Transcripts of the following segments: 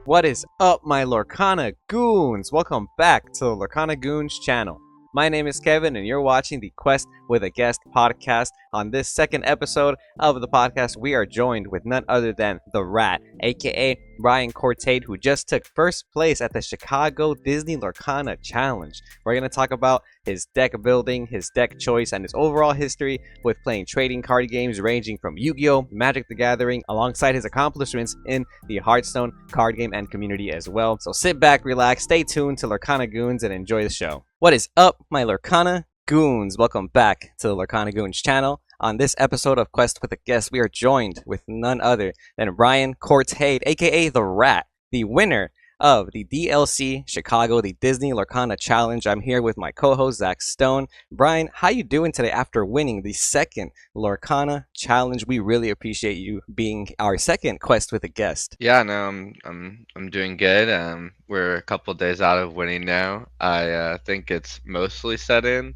What is up, my Lorcana Goons? Welcome back to the Lorcana Goons channel. My name is Kevin, and you're watching the Quest with a Guest podcast. On this second episode of the podcast, we are joined with none other than the Rat, aka Ryan Courtade, who just took first place at the Chicago Disney Lorcana Challenge. We're going to talk about his deck building, his deck choice, and his overall history with playing trading card games ranging from Yu-Gi-Oh!, Magic the Gathering, alongside his accomplishments in the Hearthstone card game and community as well. So sit back, relax, stay tuned to Lorcana Goons, and enjoy the show. What is up, my Lorcana Goons? Welcome back to the Lorcana Goons channel. On this episode of Quest with a Guest, we are joined with none other than Ryan Courtade, aka the Rat, the winner of the DLC Chicago, the Disney Lorcana Challenge. I'm here with my co-host Zach Stone. Brian, how you doing today after winning the second Lorcana Challenge? We really appreciate you being our second Quest with a Guest. Yeah, no, I'm doing good. We're a couple days out of winning now. I think it's mostly set in,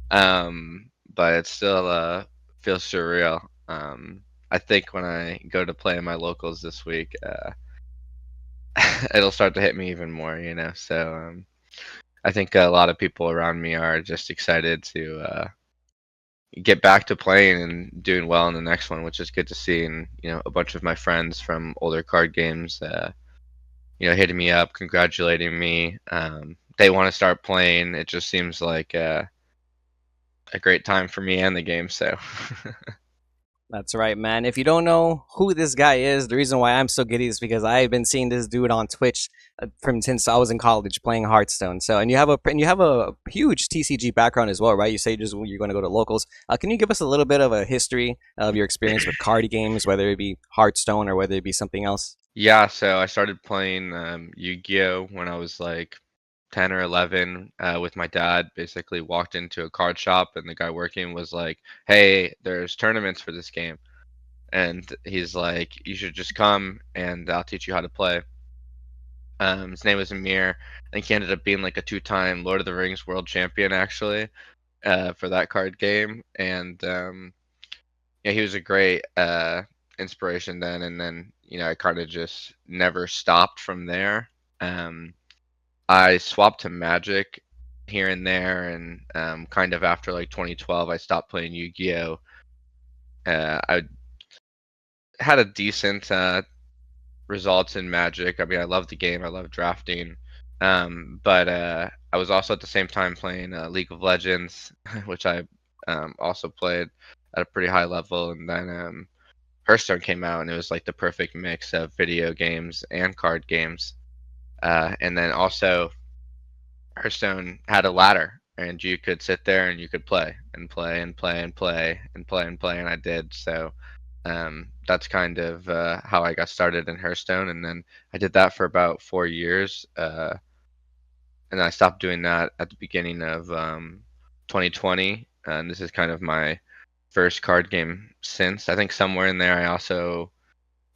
but it still feels surreal. I think when I go to play in my locals this week, it'll start to hit me even more, you know. So I think a lot of people around me are just excited to get back to playing and doing well in the next one, which is good to see. And a bunch of my friends from older card games, hitting me up, congratulating me. They want to start playing. It just seems like a great time for me and the game. So. That's right, man. If you don't know who this guy is, the reason why I'm so giddy is because I've been seeing this dude on Twitch from since I was in college playing Hearthstone. So, and you have a huge TCG background as well, right? You say you're going to go to locals. Can you give us a little bit of a history of your experience with card games, whether it be Hearthstone or whether it be something else? Yeah, so I started playing Yu-Gi-Oh when I was like 10 or 11 with my dad. Basically walked into a card shop and the guy working was like, "Hey, there's tournaments for this game." And he's like, "You should just come and I'll teach you how to play." His name was Amir. I think he ended up being like a two-time Lord of the Rings world champion actually for that card game. And yeah, he was a great inspiration then. And then, I kind of just never stopped from there. I swapped to Magic here and there, and kind of after like 2012, I stopped playing Yu-Gi-Oh. I had a decent results in Magic. I mean, I love the game. I love drafting. But I was also at the same time playing League of Legends, which I also played at a pretty high level. And then Hearthstone came out, and it was like the perfect mix of video games and card games. And then also Hearthstone had a ladder, and you could sit there and you could play and play and play and play and play and play, and I did. So that's kind of how I got started in Hearthstone, and then I did that for about 4 years, and I stopped doing that at the beginning of 2020. And this is kind of my first card game since. I think somewhere in there I also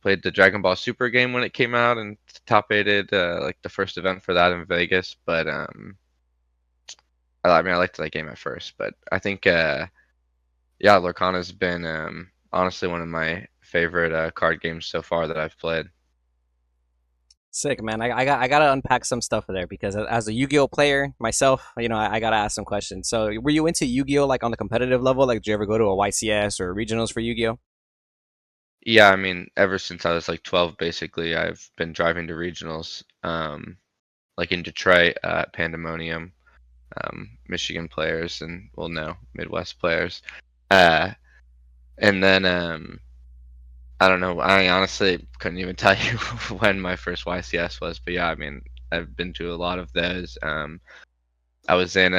played the Dragon Ball Super game when it came out and top aided like the first event for that in Vegas. But I mean, I liked that game at first, but I think yeah, Lorcana's been honestly one of my favorite card games so far that I've played. Sick, man. I gotta unpack some stuff there because as a Yu-Gi-Oh player myself, I gotta ask some questions. So, were you into Yu-Gi-Oh like on the competitive level? Like, did you ever go to a YCS or regionals for Yu-Gi-Oh? Yeah, I mean, ever since I was like 12, basically, I've been driving to regionals, like in Detroit at Pandemonium, Michigan players, and well, no, Midwest players. Uh, and then I don't know. I honestly couldn't even tell you when my first YCS was, but yeah, I mean, I've been to a lot of those. I was in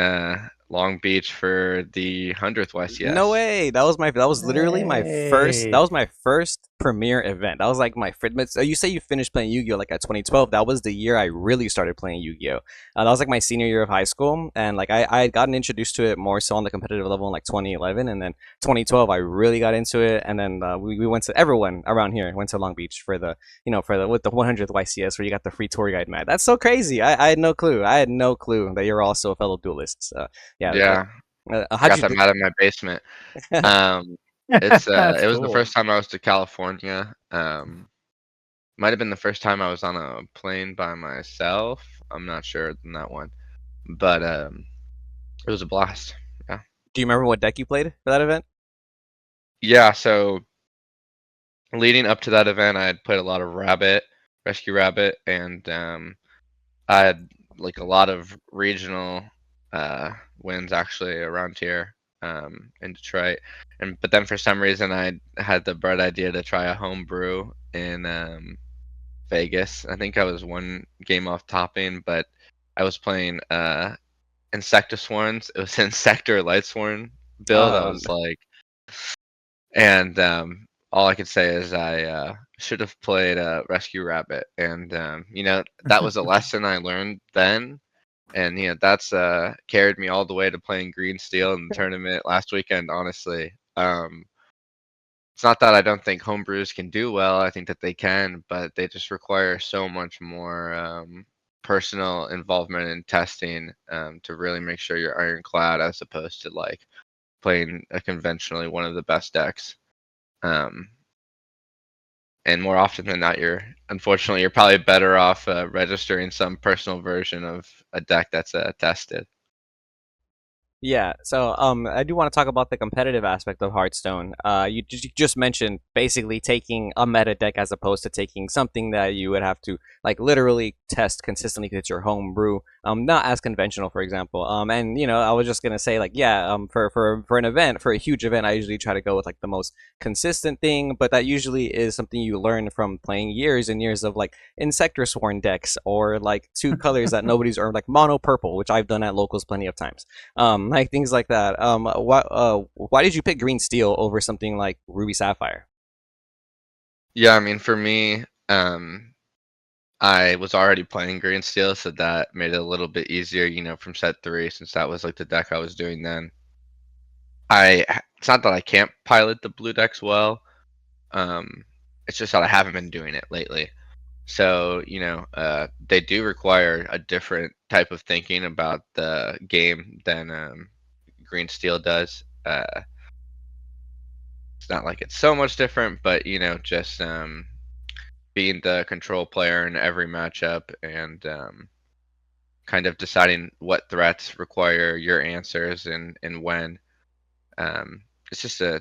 Long Beach for the 100th No YCS. way. That was literally my first. That Hey. was my first premiere event. That was like my first. So you say you finished playing Yu-Gi-Oh like at 2012. That was the year I really started playing Yu-Gi-Oh. That was like my senior year of high school, and like I had gotten introduced to it more so on the competitive level in like 2011, and then 2012 I really got into it, and then we went to everyone around here went to Long Beach for the with the 100th YCS where you got the free tour guide. Man, that's so crazy. I had no clue. I had no clue that you're also a fellow duelist. So yeah. Yeah, How'd got you do? them out of my basement. Um, it That's was the cool. first time I was to California. Might have been the first time I was on a plane by myself. I'm not sure on that one, but it was a blast. Yeah. Do you remember what deck you played for that event? Yeah. So leading up to that event, I had played a lot of Rabbit, Rescue Rabbit, and I had like a lot of regional wins actually around here in Detroit, and but then for some reason I had the bright idea to try a home brew in Vegas. I think I was one game off topping, but I was playing Insectiswarns. It was Insector Lightsworn build. I Um, was like, and all I could say is I should have played Rescue Rabbit, and that was a lesson I learned then, and that's carried me all the way to playing Green Steel in the tournament last weekend. Honestly, it's not that I don't think homebrews can do well. I think that they can, but they just require so much more personal involvement in testing to really make sure you're ironclad, as opposed to like playing a conventionally one of the best decks. Um, and more often than not, you're probably better off registering some personal version of a deck that's tested. Yeah, so I do want to talk about the competitive aspect of Hearthstone. You just mentioned basically taking a meta deck as opposed to taking something that you would have to like literally test consistently because it's your home brew. Not as conventional, for example. And I was just gonna say like yeah, for an event, for a huge event, I usually try to go with like the most consistent thing, but that usually is something you learn from playing years and years of like Insector Sworn decks or like two colors that nobody's earned, like mono purple, which I've done at locals plenty of times, like things like that. Why did you pick Green Steel over something like Ruby Sapphire? Yeah, I mean, for me, I was already playing Green Steel, so that made it a little bit easier, from set three, since that was like the deck I was doing then. It's not that I can't pilot the blue decks well. Um, it's just that I haven't been doing it lately. So, they do require a different type of thinking about the game than Green Steel does. It's not like it's so much different, but just being the control player in every matchup and kind of deciding what threats require your answers and when. It's just a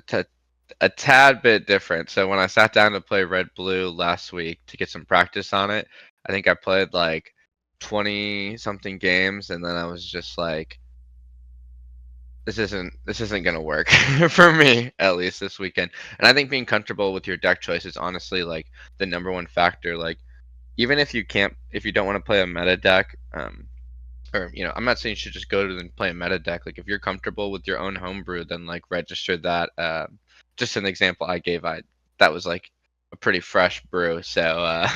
tad bit different. So when I sat down to play Red Blue last week to get some practice on it, I think I played like 20 something games, and then I was just like, this isn't gonna work for me, at least this weekend. And I think being comfortable with your deck choice is honestly like the number one factor. Like even if you don't want to play a meta deck, or I'm not saying you should just go to and play a meta deck. Like if you're comfortable with your own homebrew, then like register that. Just an example I gave, I that was like a pretty fresh brew, so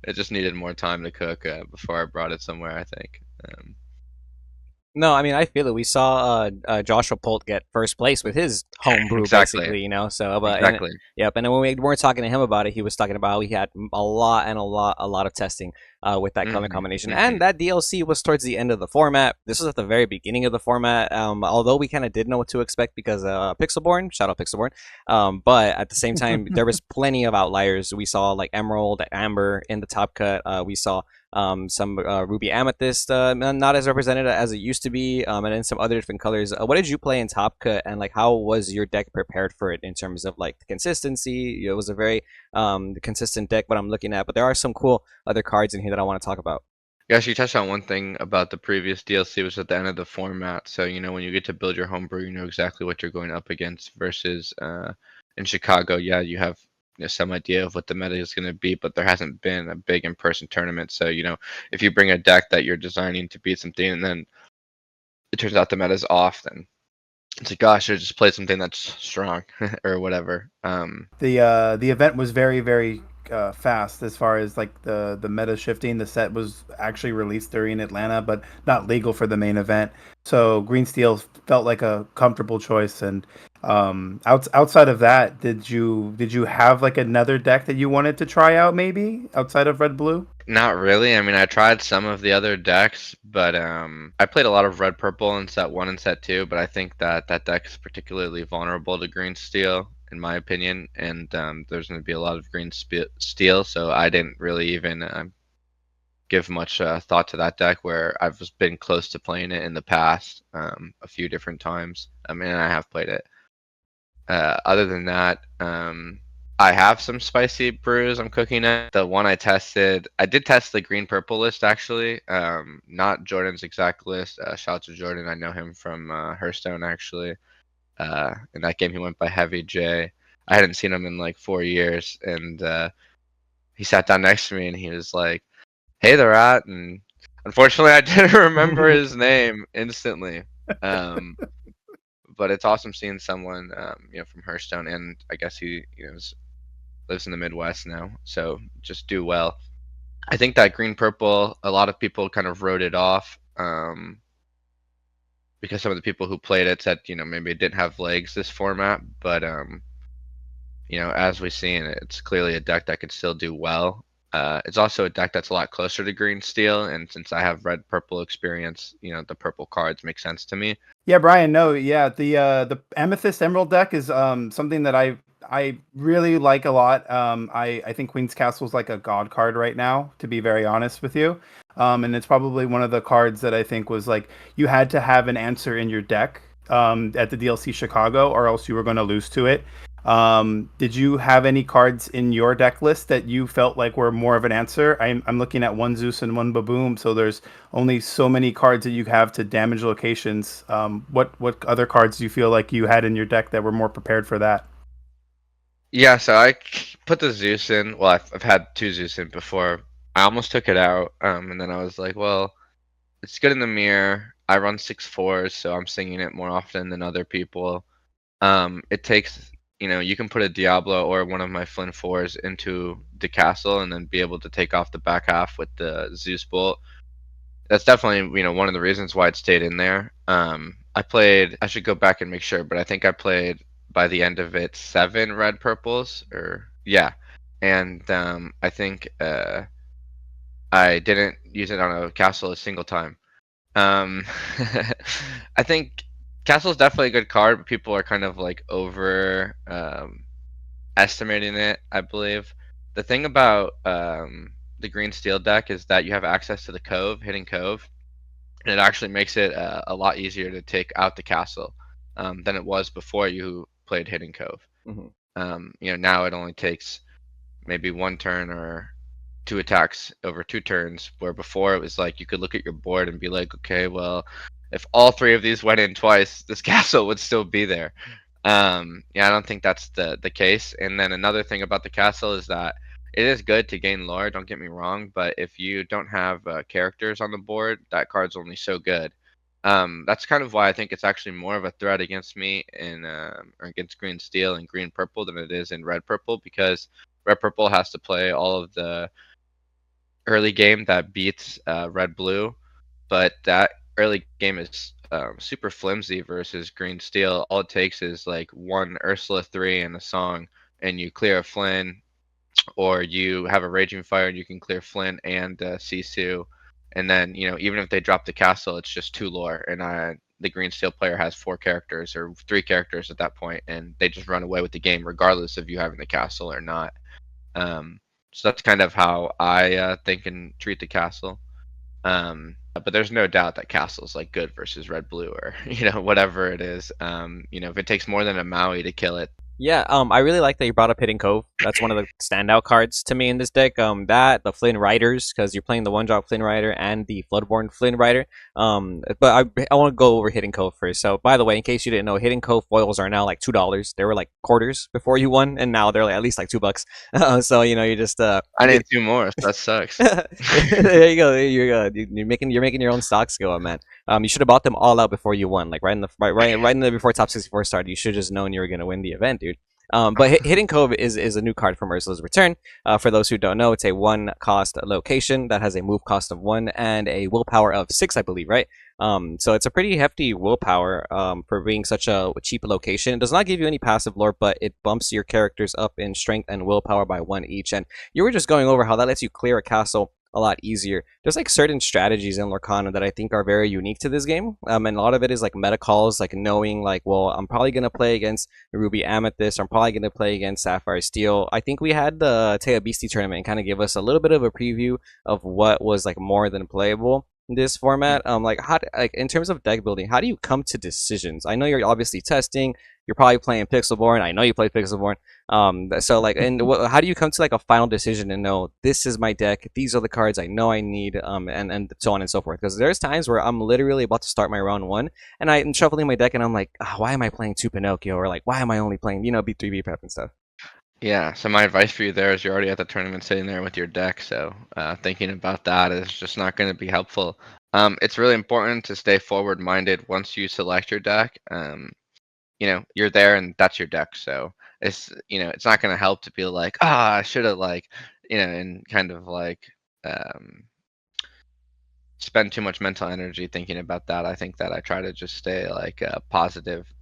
it just needed more time to cook before I brought it somewhere, I think. No, I mean I feel it. We saw Joshua Polt get first place with his homebrew, Exactly, basically. So but and exactly. yep, and then when we weren't talking to him about it, he was talking about how he had a lot and a lot of testing with that color Hmm. combination, Hmm. and that DLC was towards the end of the format. This was at the very beginning of the format. Although we kind of did know what to expect because Pixelborn, shout out Pixelborn. But at the same time, there was plenty of outliers. We saw like Emerald, Amber in the top cut. We saw some ruby amethyst, not as represented as it used to be, and then some other different colors. What did you play in top cut, and like how was your deck prepared for it in terms of like the consistency? It was a very consistent deck what I'm looking at, but there are some cool other cards in here that I want to talk about. Yes, you touched on one thing about the previous DLC was at the end of the format. So, when you get to build your homebrew, you know exactly what you're going up against versus in Chicago, yeah, you have some idea of what the meta is going to be, but there hasn't been a big in-person tournament. So, if you bring a deck that you're designing to beat something and then it turns out the meta's off, then it's like, gosh, I just played something that's strong or whatever. The event was very very fast as far as like the meta shifting. The set was actually released during Atlanta, but not legal for the main event. So Green Steel felt like a comfortable choice. And outside of that, did you have like another deck that you wanted to try out maybe outside of Red Blue? Not really. I mean, I tried some of the other decks, but I played a lot of red purple in set one and set two. But I think that that deck is particularly vulnerable to green steel, in my opinion, and there's going to be a lot of green steel, so I didn't really even give much thought to that deck, where I've been close to playing it in the past a few different times. I mean, I have played it. Other than that, I have some spicy brews I'm cooking at. The one I tested, I did test the green purple list actually, not Jordan's exact list. Shout out to Jordan, I know him from Hearthstone actually. In that game, he went by Heavy J. I hadn't seen him in like 4 years, and he sat down next to me and he was like, "Hey there, Rat," and unfortunately, I didn't remember his name instantly. Um, but it's awesome seeing someone, from Hearthstone, and I guess he, lives in the Midwest now, so just do well. I think that green purple, a lot of people kind of wrote it off, because some of the people who played it said, maybe it didn't have legs this format, but as we've seen, it's clearly a deck that could still do well. It's also a deck that's a lot closer to green steel, and since I have red purple experience, the purple cards make sense to me. Yeah, Brian. No, yeah, the Amethyst Emerald deck is something that I really like a lot. I think Queen's Castle is like a god card right now, to be very honest with you. And it's probably one of the cards that I think was like you had to have an answer in your deck at the DLC Chicago, or else you were going to lose to it. Did you have any cards in your deck list that you felt like were more of an answer? I'm looking at one Zeus and one Baboom, so there's only so many cards that you have to damage locations. What other cards do you feel like you had in your deck that were more prepared for that? Yeah, so I put the Zeus in. Well, I've had two Zeus in before. I almost took it out, and then I was like, well, it's good in the mirror. I run 6/4s, so I'm singing it more often than other people. It takes, you can put a Diablo or one of my Flynn 4s into the castle and then be able to take off the back half with the Zeus Bolt. That's definitely, one of the reasons why it stayed in there. I should go back and make sure, but I think I played by the end of it 7 red purples, or yeah, and I think I didn't use it on a castle a single time. Um, I think Castle's definitely a good card, but people are kind of like over estimating it, I believe. The thing about the green steel deck is that you have access to the cove, Hidden Cove, and it actually makes it a lot easier to take out the castle than it was before you played Hidden Cove. Now it only takes maybe one turn or 2 attacks over 2 turns, where before it was like you could look at your board and be like, okay, well, if all 3 of these went in twice, this castle would still be there. I don't think that's the case. And then another thing about the castle is that it is good to gain lore, don't get me wrong, but if you don't have characters on the board, that card's only so good. That's kind of why I think it's actually more of a threat against me in or against green steel and green purple than it is in red purple, because red purple has to play all of the early game that beats red blue, but that early game is super flimsy versus green steel. All it takes is like one Ursula 3 and a song, and you clear a Flynn, or you have a Raging Fire and you can clear Flynn and Sisu, and then even if they drop the castle, it's just 2 lore, and the green steel player has 4 characters or 3 characters at that point, and they just run away with the game regardless of you having the castle or not. So that's kind of how I think and treat the castle. But there's no doubt that castle's like good versus red blue, or whatever it is. If it takes more than a Maui to kill it. Yeah, I really like that you brought up Hidden Cove. That's one of the standout cards to me in this deck. That, the Flynn Riders, because you're playing the one-drop Flynn Rider and the Floodborn Flynn Rider. But I want to go over Hidden Cove first. So, by the way, in case you didn't know, Hidden Cove foils are now like $2. They were like quarters before you won, and now they're like at least like $2. So you just I need 2 more. So that sucks. There you go. You're making your own stocks go up, man. You should have bought them all out before you won, like right in the before top 64 started. You should have just known you were gonna win the event, dude. But Hidden Cove is a new card from Ursula's Return. For those who don't know, it's a 1-cost location that has a move cost of 1 and a willpower of 6, I believe, right? So it's a pretty hefty willpower for being such a cheap location. It does not give you any passive lore, but it bumps your characters up in strength and willpower by 1 each. And you were just going over how that lets you clear a castle a lot easier. There's like certain strategies in Lorcana that I think are very unique to this game, and a lot of it is like meta calls, like knowing like, well, I'm probably gonna play against Ruby Amethyst, I'm probably gonna play against Sapphire Steel. I think we had the Taya Beastie tournament and kind of give us a little bit of a preview of what was like more than playable in this format. Like like in terms of deck building, how do you come to decisions? I know you're obviously testing. You're probably playing Pixelborn. I know you play Pixelborn. So like, and how do you come to like a final decision and know this is my deck? These are the cards I know I need. And so on and so forth. Because there's times where I'm literally about to start my round one, and I'm shuffling my deck, and I'm like, why am I playing two Pinocchio? Or like, why am I only playing B3 B prep and stuff? Yeah, so my advice for you there is you're already at the tournament sitting there with your deck, so thinking about that is just not going to be helpful. It's really important to stay forward-minded once you select your deck. You're there and that's your deck, so it's not going to help to be like, I should have like, and kind of like um, spend too much mental energy thinking about that. I think that I try to just stay like positive.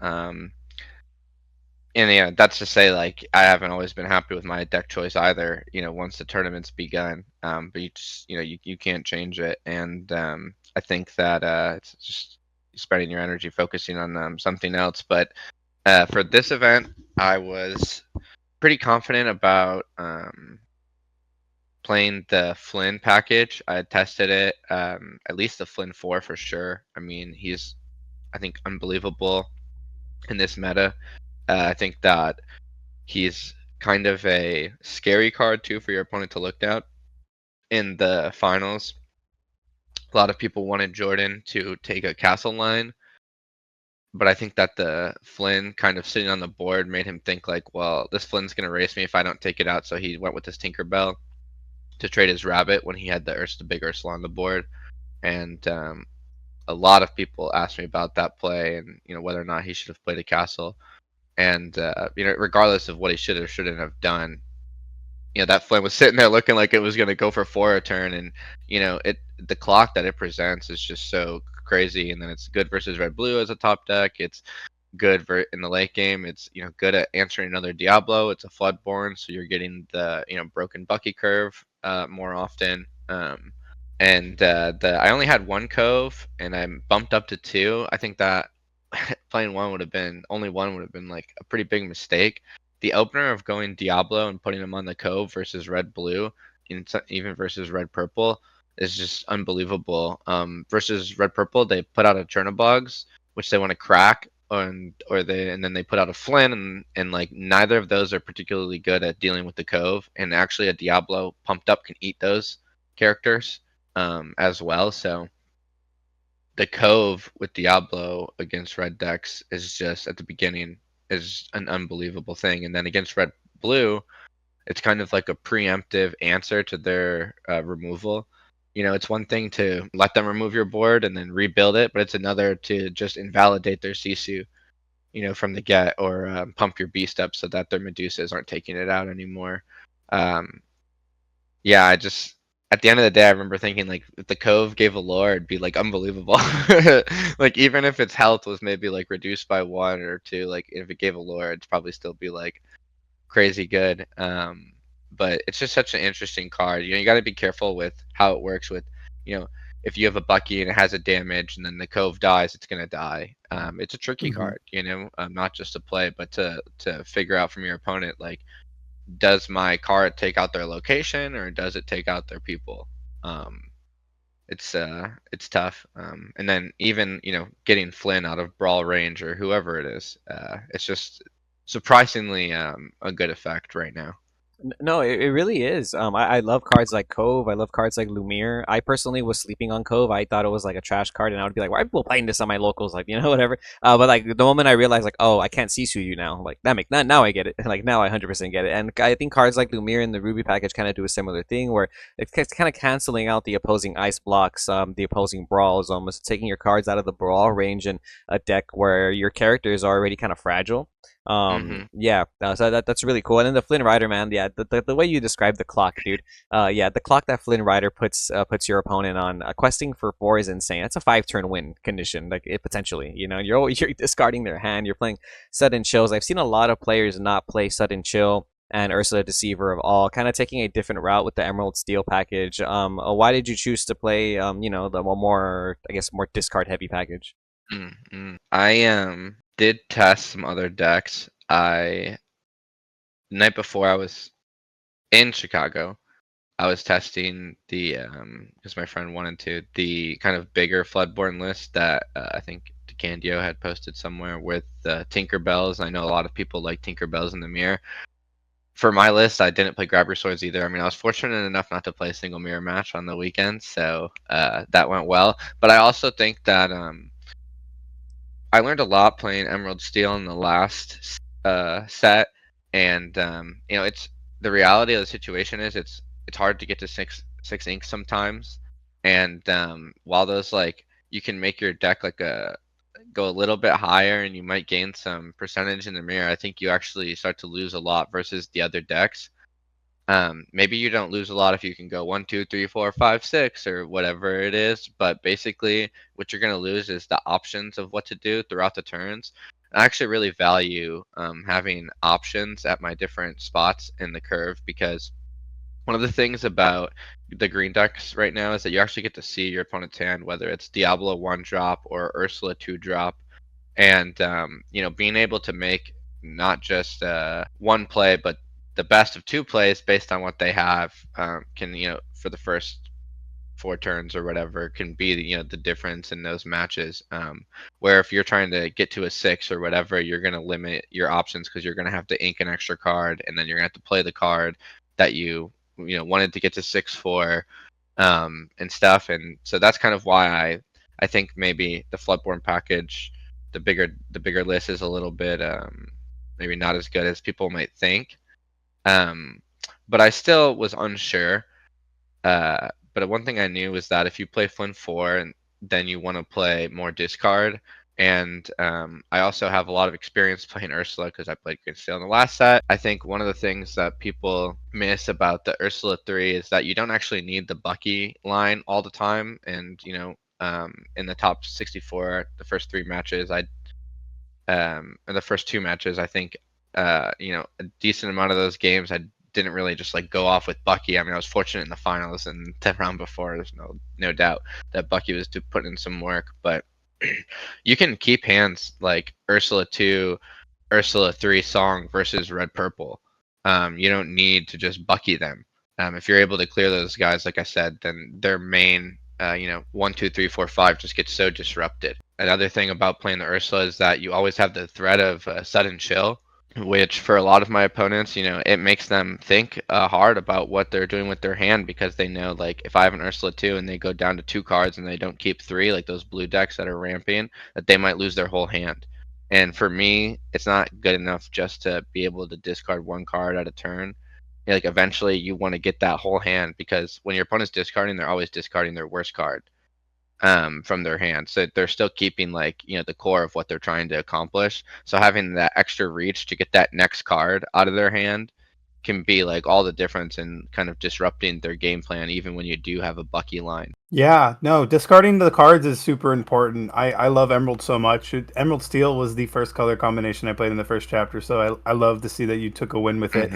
And yeah, that's to say, like, I haven't always been happy with my deck choice either. Once the tournament's begun, but you just, you can't change it. And I think that it's just spending your energy focusing on something else. But for this event, I was pretty confident about playing the Flynn package. I had tested it, at least the Flynn 4 for sure. I mean, he's, I think, unbelievable in this meta. I think that he's kind of a scary card too for your opponent to look at in the finals. A lot of people wanted Jordan to take a castle line, but I think that the Flynn kind of sitting on the board made him think like, well, this Flynn's gonna race me if I don't take it out. So he went with his Tinkerbell to trade his rabbit when he had the big Ursula on the board. And a lot of people asked me about that play and whether or not he should have played a castle. And regardless of what he should or shouldn't have done, that Flame was sitting there looking like it was going to go for 4 a turn, and the clock that it presents is just so crazy. And then it's good versus red blue as a top deck. It's good in the late game. It's good at answering another Diablo. It's a Floodborn, so you're getting the broken Bucky curve more often. And I only had 1 Cove, and I bumped up to 2. I think that playing only one would have been like a pretty big mistake. The opener of going Diablo and putting him on the Cove versus red blue, even versus red purple, is just unbelievable. Versus red purple, they put out a Chernobog's, which they want to crack, and then they put out a Flynn, and like neither of those are particularly good at dealing with the Cove. And actually, a Diablo pumped up can eat those characters as well. So the Cove with Diablo against red decks is just at the beginning is an unbelievable thing, and then against red blue, it's kind of like a preemptive answer to their removal. It's one thing to let them remove your board and then rebuild it, but it's another to just invalidate their Sisu, from the get, or pump your beast up so that their Medusas aren't taking it out anymore. Yeah, at the end of the day, I remember thinking like if the Cove gave a lore, it'd be like unbelievable. Like even if its health was maybe like reduced by 1 or 2, like if it gave a lore, it'd probably still be like crazy good. But it's just such an interesting card. You got to be careful with how it works with, if you have a Bucky and it has a damage and then the Cove dies, it's gonna die. It's a tricky card, not just to play, but to figure out from your opponent like, does my card take out their location or does it take out their people? It's tough. And then even getting Flynn out of brawl range or whoever it is, it's just surprisingly a good effect right now. No, it really is. I love cards like Cove. I love cards like Lumiere. I personally was sleeping on Cove. I thought it was like a trash card, and I would be like, "Why are people playing this on my locals?" Like, whatever. But like the moment I realized, like, oh, I can't Sisu you now. Like that now I get it. Like now I 100% get it. And I think cards like Lumiere and the Ruby package kind of do a similar thing, where it's kind of canceling out the opposing ice blocks, the opposing brawls, almost taking your cards out of the brawl range in a deck where your characters are already kind of fragile. Yeah, so that's really cool. And then the Flynn Rider, man, yeah, the way you describe the clock, dude, yeah, the clock that Flynn Rider puts your opponent on questing for 4 is insane. That's a 5-turn win condition, like it potentially, you're discarding their hand, you're playing sudden chills. I've seen a lot of players not play sudden chill and Ursula Deceiver of all, kind of taking a different route with the Emerald Steel package. Why did you choose to play, the more, I guess, more discard heavy package? I did test some other decks. The night before I was in Chicago, I was testing the because my friend wanted to, the kind of bigger Floodborne list that I think DeCandio had posted somewhere with Tinkerbells. I know a lot of people like Tinkerbells in the mirror. For my list, I didn't play Grab Your Swords either. I mean, I was fortunate enough not to play a single mirror match on the weekend, so that went well. But I also think that I learned a lot playing Emerald Steel in the last set, and it's the reality of the situation is it's hard to get to six ink sometimes, and while those like you can make your deck like go a little bit higher and you might gain some percentage in the mirror, I think you actually start to lose a lot versus the other decks. Maybe you don't lose a lot if you can go 1, 2, 3, 4, 5, 6 or whatever it is, but basically what you're gonna lose is the options of what to do throughout the turns. I actually really value having options at my different spots in the curve because one of the things about the green decks right now is that you actually get to see your opponent's hand, whether it's Diablo 1 drop or Ursula 2 drop, and being able to make not just one play but the best of two plays based on what they have can for the first four turns or whatever can be the difference in those matches, where if you're trying to get to a six or whatever, you're going to limit your options because you're going to have to ink an extra card and then you're going to have to play the card that you wanted to get to six for, and stuff. And so that's kind of why I think maybe the Floodborne package, the bigger list is a little bit maybe not as good as people might think. But I still was unsure. But one thing I knew was that if you play Flynn 4, and then you want to play more discard. And I also have a lot of experience playing Ursula because I played Green Steel in the last set. I think one of the things that people miss about the Ursula 3 is that you don't actually need the Bucky line all the time. And, in the top 64, the first three matches, in the first two matches, I think, a decent amount of those games I didn't really just like go off with Bucky. I mean, I was fortunate in the finals and the round before. There's no doubt that Bucky was to put in some work, but you can keep hands like Ursula 2, Ursula 3 song versus Red Purple. You don't need to just Bucky them. If you're able to clear those guys, like I said, then their main 1, 2, 3, 4, 5 just gets so disrupted. Another thing about playing the Ursula is that you always have the threat of sudden chill, which for a lot of my opponents, it makes them think hard about what they're doing with their hand because they know, like, if I have an Ursula 2 and they go down to 2 cards and they don't keep 3, like those blue decks that are ramping, that they might lose their whole hand. And for me, it's not good enough just to be able to discard 1 card at a turn. Like, eventually you want to get that whole hand because when your opponent's discarding, they're always discarding their worst card from their hand. So they're still keeping the core of what they're trying to accomplish. So having that extra reach to get that next card out of their hand can be like all the difference in kind of disrupting their game plan, even when you do have a Bucky line. Yeah, no, discarding the cards is super important. I love Emerald so much. Emerald Steel was the first color combination I played in the first chapter, so I love to see that you took a win with it.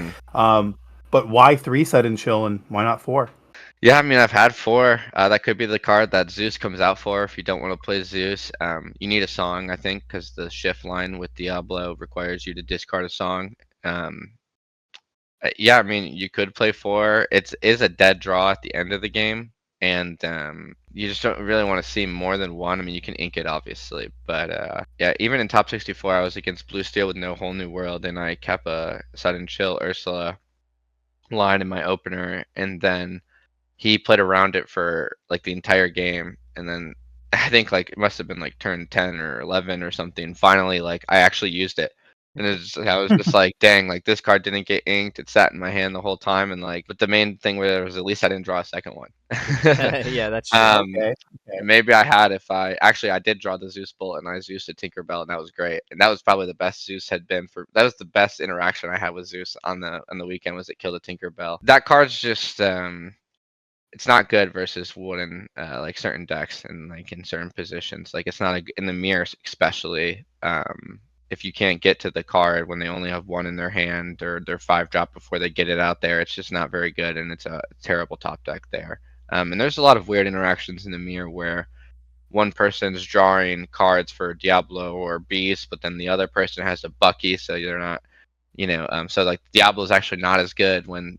But why 3 sudden chill and why not 4? Yeah, I mean, I've had 4. That could be the card that Zeus comes out for if you don't want to play Zeus. You need a song, I think, because the shift line with Diablo requires you to discard a song. Yeah, I mean, you could play 4. It is a dead draw at the end of the game, and you just don't really want to see more than 1. I mean, you can ink it, obviously, but yeah, even in top 64, I was against Blue Steel with no Whole New World, and I kept a Sudden Chill Ursula line in my opener, and then he played around it for like the entire game, and then I think like it must have been like turn 10 or 11 or something. Finally, like I actually used it, and I was just like, dang, like this card didn't get inked. It sat in my hand the whole time, and like, but the main thing was at least I didn't draw a second one. Yeah, that's true. Okay. Maybe I had if I did draw the Zeus Bolt and I Zeus a Tinkerbell, and that was great. And that was probably the best Zeus had been for. That was the best interaction I had with Zeus on the weekend, was it killed a Tinkerbell. That card's just it's not good versus wooden like certain decks and like in certain positions. Like it's not in the mirror especially. if you can't get to the card when they only have one in their hand, or their 5-drop before they get it out there, it's just not very good, and it's a terrible top deck there. And there's a lot of weird interactions in the mirror where one person's drawing cards for Diablo or Beast, but then the other person has a Bucky, so they're not, so like Diablo is actually not as good when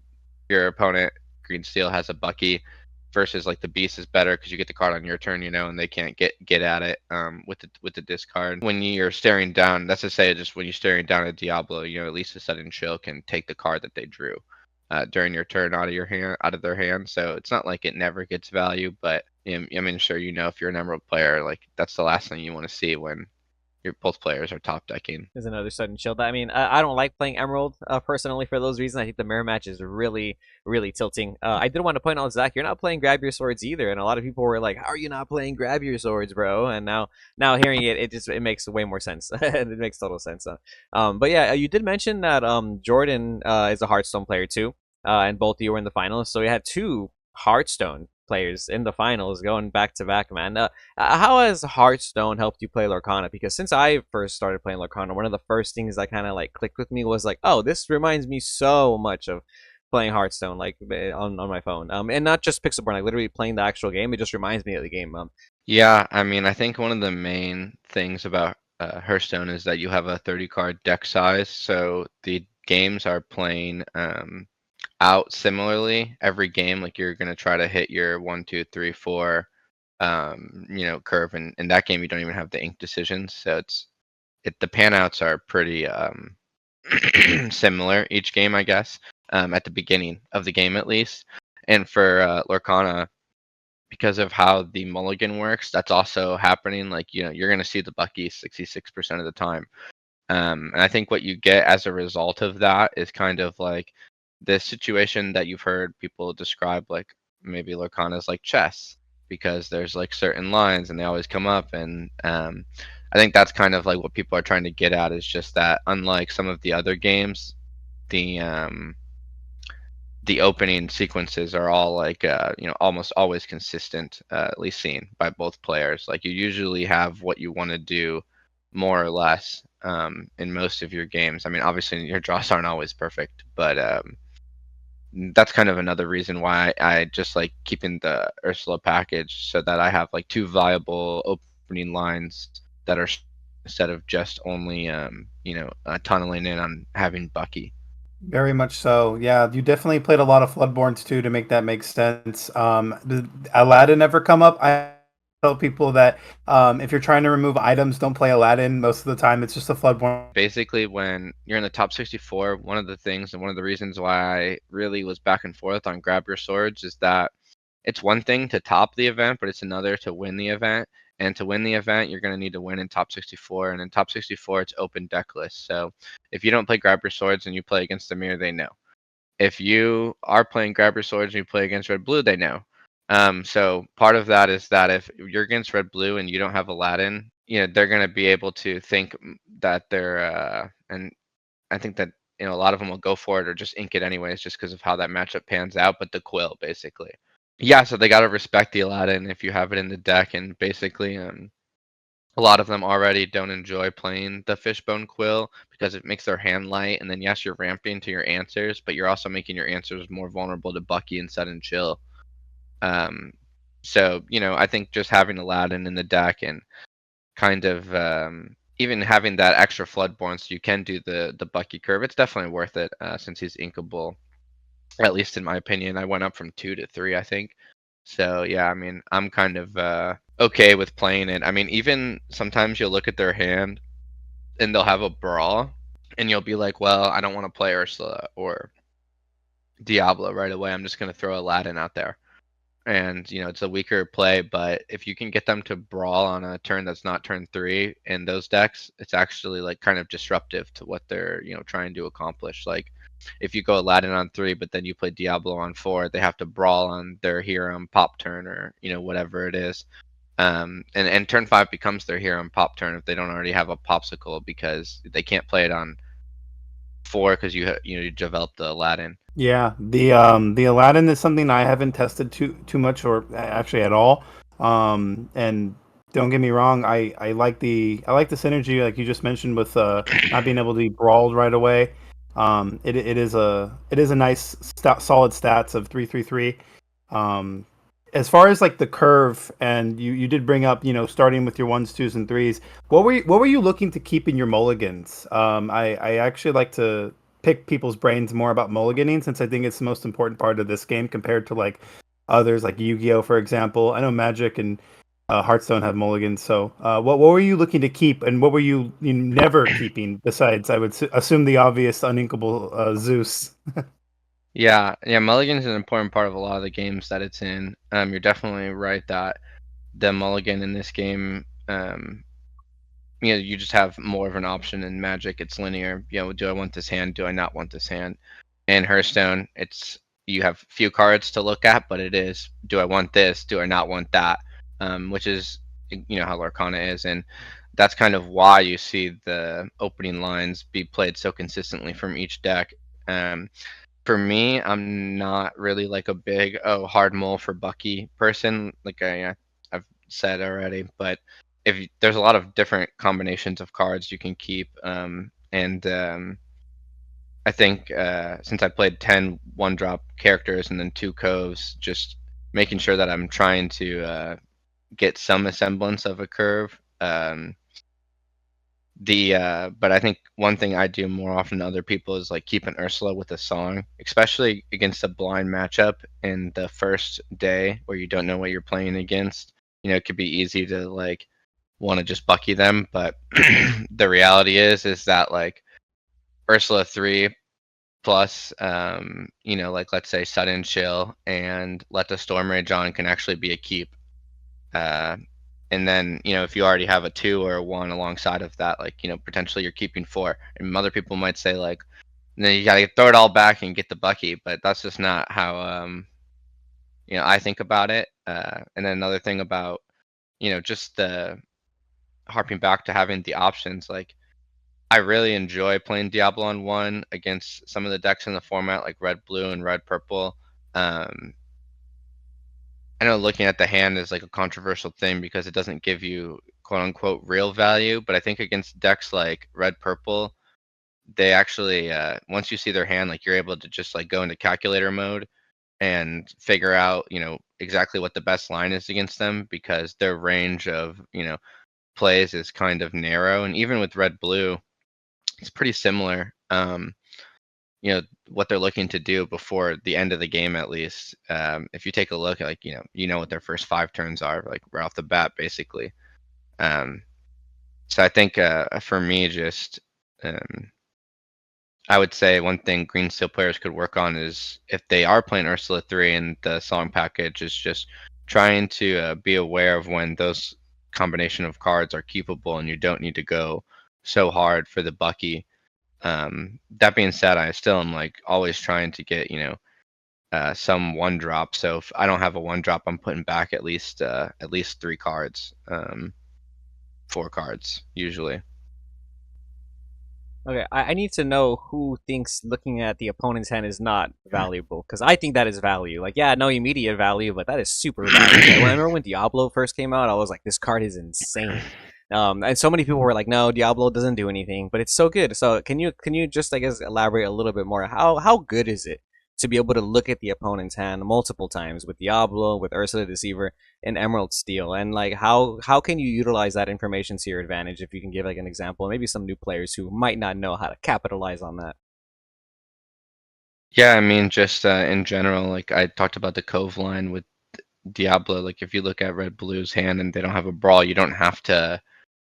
your opponent Green Steel has a Bucky, versus like the Beast is better because you get the card on your turn, and they can't get at it with the discard. When you're staring down, that's to say, just when you're staring down at Diablo, at least a sudden chill can take the card that they drew during your turn out of their hand. So it's not like it never gets value, but I mean, sure, if you're an Emerald player, like that's the last thing you want to see when both players are top decking. There's another sudden chill. I mean, I don't like playing Emerald personally for those reasons. I think the mirror match is really, really tilting. I did want to point out, Zach, you're not playing Grab Your Swords either, and a lot of people were like, "How are you not playing Grab Your Swords, bro?" And now hearing it, it makes way more sense. It makes total sense. But yeah, you did mention that Jordan is a Hearthstone player too, and both of you were in the finals, so we had two Hearthstone players in the finals going back to back, man. How has Hearthstone helped you play Lorcana? Because since I first started playing Lorcana, one of the first things that kind of like clicked with me was like, oh, this reminds me so much of playing Hearthstone, like on my phone. And not just Pixelborn, like literally playing the actual game. It just reminds me of the game. Yeah, I mean, I think one of the main things about Hearthstone is that you have a 30-card deck size, so the games are playing out similarly every game. Like you're gonna try to hit your 1, 2, 3, 4, curve, and in that game you don't even have the ink decisions, so the panouts are pretty similar each game, I guess, at the beginning of the game at least. And for Lorcana, because of how the mulligan works, that's also happening. Like you're gonna see the Bucky 66% of the time. And I think what you get as a result of that is kind of like this situation that you've heard people describe, like maybe Lorcana is like chess, because there's like certain lines and they always come up. And I think that's kind of like what people are trying to get at, is just that unlike some of the other games, the opening sequences are all like almost always consistent, at least seen by both players. Like you usually have what you want to do more or less in most of your games. I mean, obviously your draws aren't always perfect, but that's kind of another reason why I just like keeping the Ursula package, so that I have like two viable opening lines that are instead of just only tunneling in on having Bucky. Very much so. Yeah, you definitely played a lot of Floodborns too to make that make sense. Did Aladdin ever come up? I tell people that if you're trying to remove items, don't play Aladdin. Most of the time, it's just a Floodborn. Basically, when you're in the top 64, one of the things and one of the reasons why I really was back and forth on Grab Your Swords is that it's one thing to top the event, but it's another to win the event. And to win the event, you're going to need to win in top 64. And in top 64, it's open deck list. So if you don't play Grab Your Swords and you play against the mirror, they know. If you are playing Grab Your Swords and you play against Red Blue, they know. So part of that is that if you're against Red Blue and you don't have Aladdin, they're going to be able to think that they're, and I think that, a lot of them will go for it or just ink it anyways, just because of how that matchup pans out. But the quill, basically. Yeah, so they got to respect the Aladdin if you have it in the deck, and basically, a lot of them already don't enjoy playing the Fishbone Quill because it makes their hand light, and then yes, you're ramping to your answers, but you're also making your answers more vulnerable to Bucky and Sudden Chill. So I think just having Aladdin in the deck and kind of even having that extra Floodborn so you can do the Bucky curve, it's definitely worth it since he's inkable. At least in my opinion, I went up from 2 to 3, I think. So yeah, I mean, I'm kind of okay with playing it. I mean, even sometimes you'll look at their hand and they'll have a brawl, and you'll be like, well, I don't want to play Ursula or Diablo right away. I'm just going to throw Aladdin out there. And it's a weaker play, but if you can get them to brawl on a turn that's not turn 3 in those decks, it's actually like kind of disruptive to what they're trying to accomplish. Like if you go Aladdin on 3, but then you play Diablo on 4, they have to brawl on their hero and pop turn, or whatever it is. And turn 5 becomes their hero and pop turn if they don't already have a popsicle, because they can't play it on 4 because you developed the Aladdin. Yeah, the Aladdin is something I haven't tested too much, or actually at all. And Don't get me wrong. I like the synergy like you just mentioned with not being able to be brawled right away. It is a nice solid stats of 333. Um, as far as like the curve, and you did bring up starting with your ones, twos, and threes. What were you looking to keep in your mulligans? I actually like to pick people's brains more about mulliganing since I think it's the most important part of this game compared to like others like Yu-Gi-Oh, for example. I know Magic and Hearthstone have mulligans. So, what were you looking to keep, and what were you never keeping? Besides, I would assume the obvious, uninkable Zeus. Yeah, yeah, mulligan's an important part of a lot of the games that it's in. You're definitely right that the mulligan in this game, you just have more of an option in Magic. It's linear. Do I want this hand? Do I not want this hand? In Hearthstone, you have few cards to look at, but it is, do I want this? Do I not want that? Which is how Lorcana is, and that's kind of why you see the opening lines be played so consistently from each deck. For me, I'm not really like a big hard mull for Bucky person, like I've said already. But there's a lot of different combinations of cards you can keep, and I think since I played 10 one-drop characters and then 2 coves, just making sure that I'm trying to get some semblance of a curve. But I think one thing I do more often than other people is like keep an Ursula with a song, especially against a blind matchup in the first day where you don't know what you're playing against. It could be easy to like want to just Bucky them, but the reality is that like Ursula 3 plus like let's say sudden chill and let the storm rage on can actually be a keep. uh and then if you already have a 2 or a 1 alongside of that, like potentially you're keeping 4, and other people might say like, then you gotta throw it all back and get the Bucky, but that's just not how I think about it. And then another thing about just the harping back to having the options, like I really enjoy playing Diablo on 1 against some of the decks in the format, like red blue and red purple. Um, I know looking at the hand is like a controversial thing because it doesn't give you quote unquote real value, but I think against decks like red purple, they actually once you see their hand, like you're able to just like go into calculator mode and figure out exactly what the best line is against them, because their range of plays is kind of narrow, and even with red blue it's pretty similar. What they're looking to do before the end of the game, at least. If you take a look at like what their first 5 turns are, like right off the bat, basically. Um, so I think for me, just I would say one thing green steel players could work on is if they are playing Ursula 3 and the song package, is just trying to be aware of when those combination of cards are keepable and you don't need to go so hard for the Bucky. That being said, I still am like always trying to get some one drop. So if I don't have a one drop, I'm putting back at least 3 cards, 4 cards usually. Okay, I need to know who thinks looking at the opponent's hand is not valuable, because I think that is value. Like, yeah, no immediate value, but that is super value. Like, I remember when Diablo first came out, I was like, this card is insane. And so many people were like, no, Diablo doesn't do anything, but it's so good. So can you just, I guess, elaborate a little bit more? How good is it to be able to look at the opponent's hand multiple times with Diablo, with Ursula the Deceiver, and Emerald Steel, and like how can you utilize that information to your advantage? If you can give like an example, maybe some new players who might not know how to capitalize on that. Yeah, I mean, just in general, like I talked about the Cove line with Diablo. Like if you look at Red Blue's hand and they don't have a brawl, you don't have to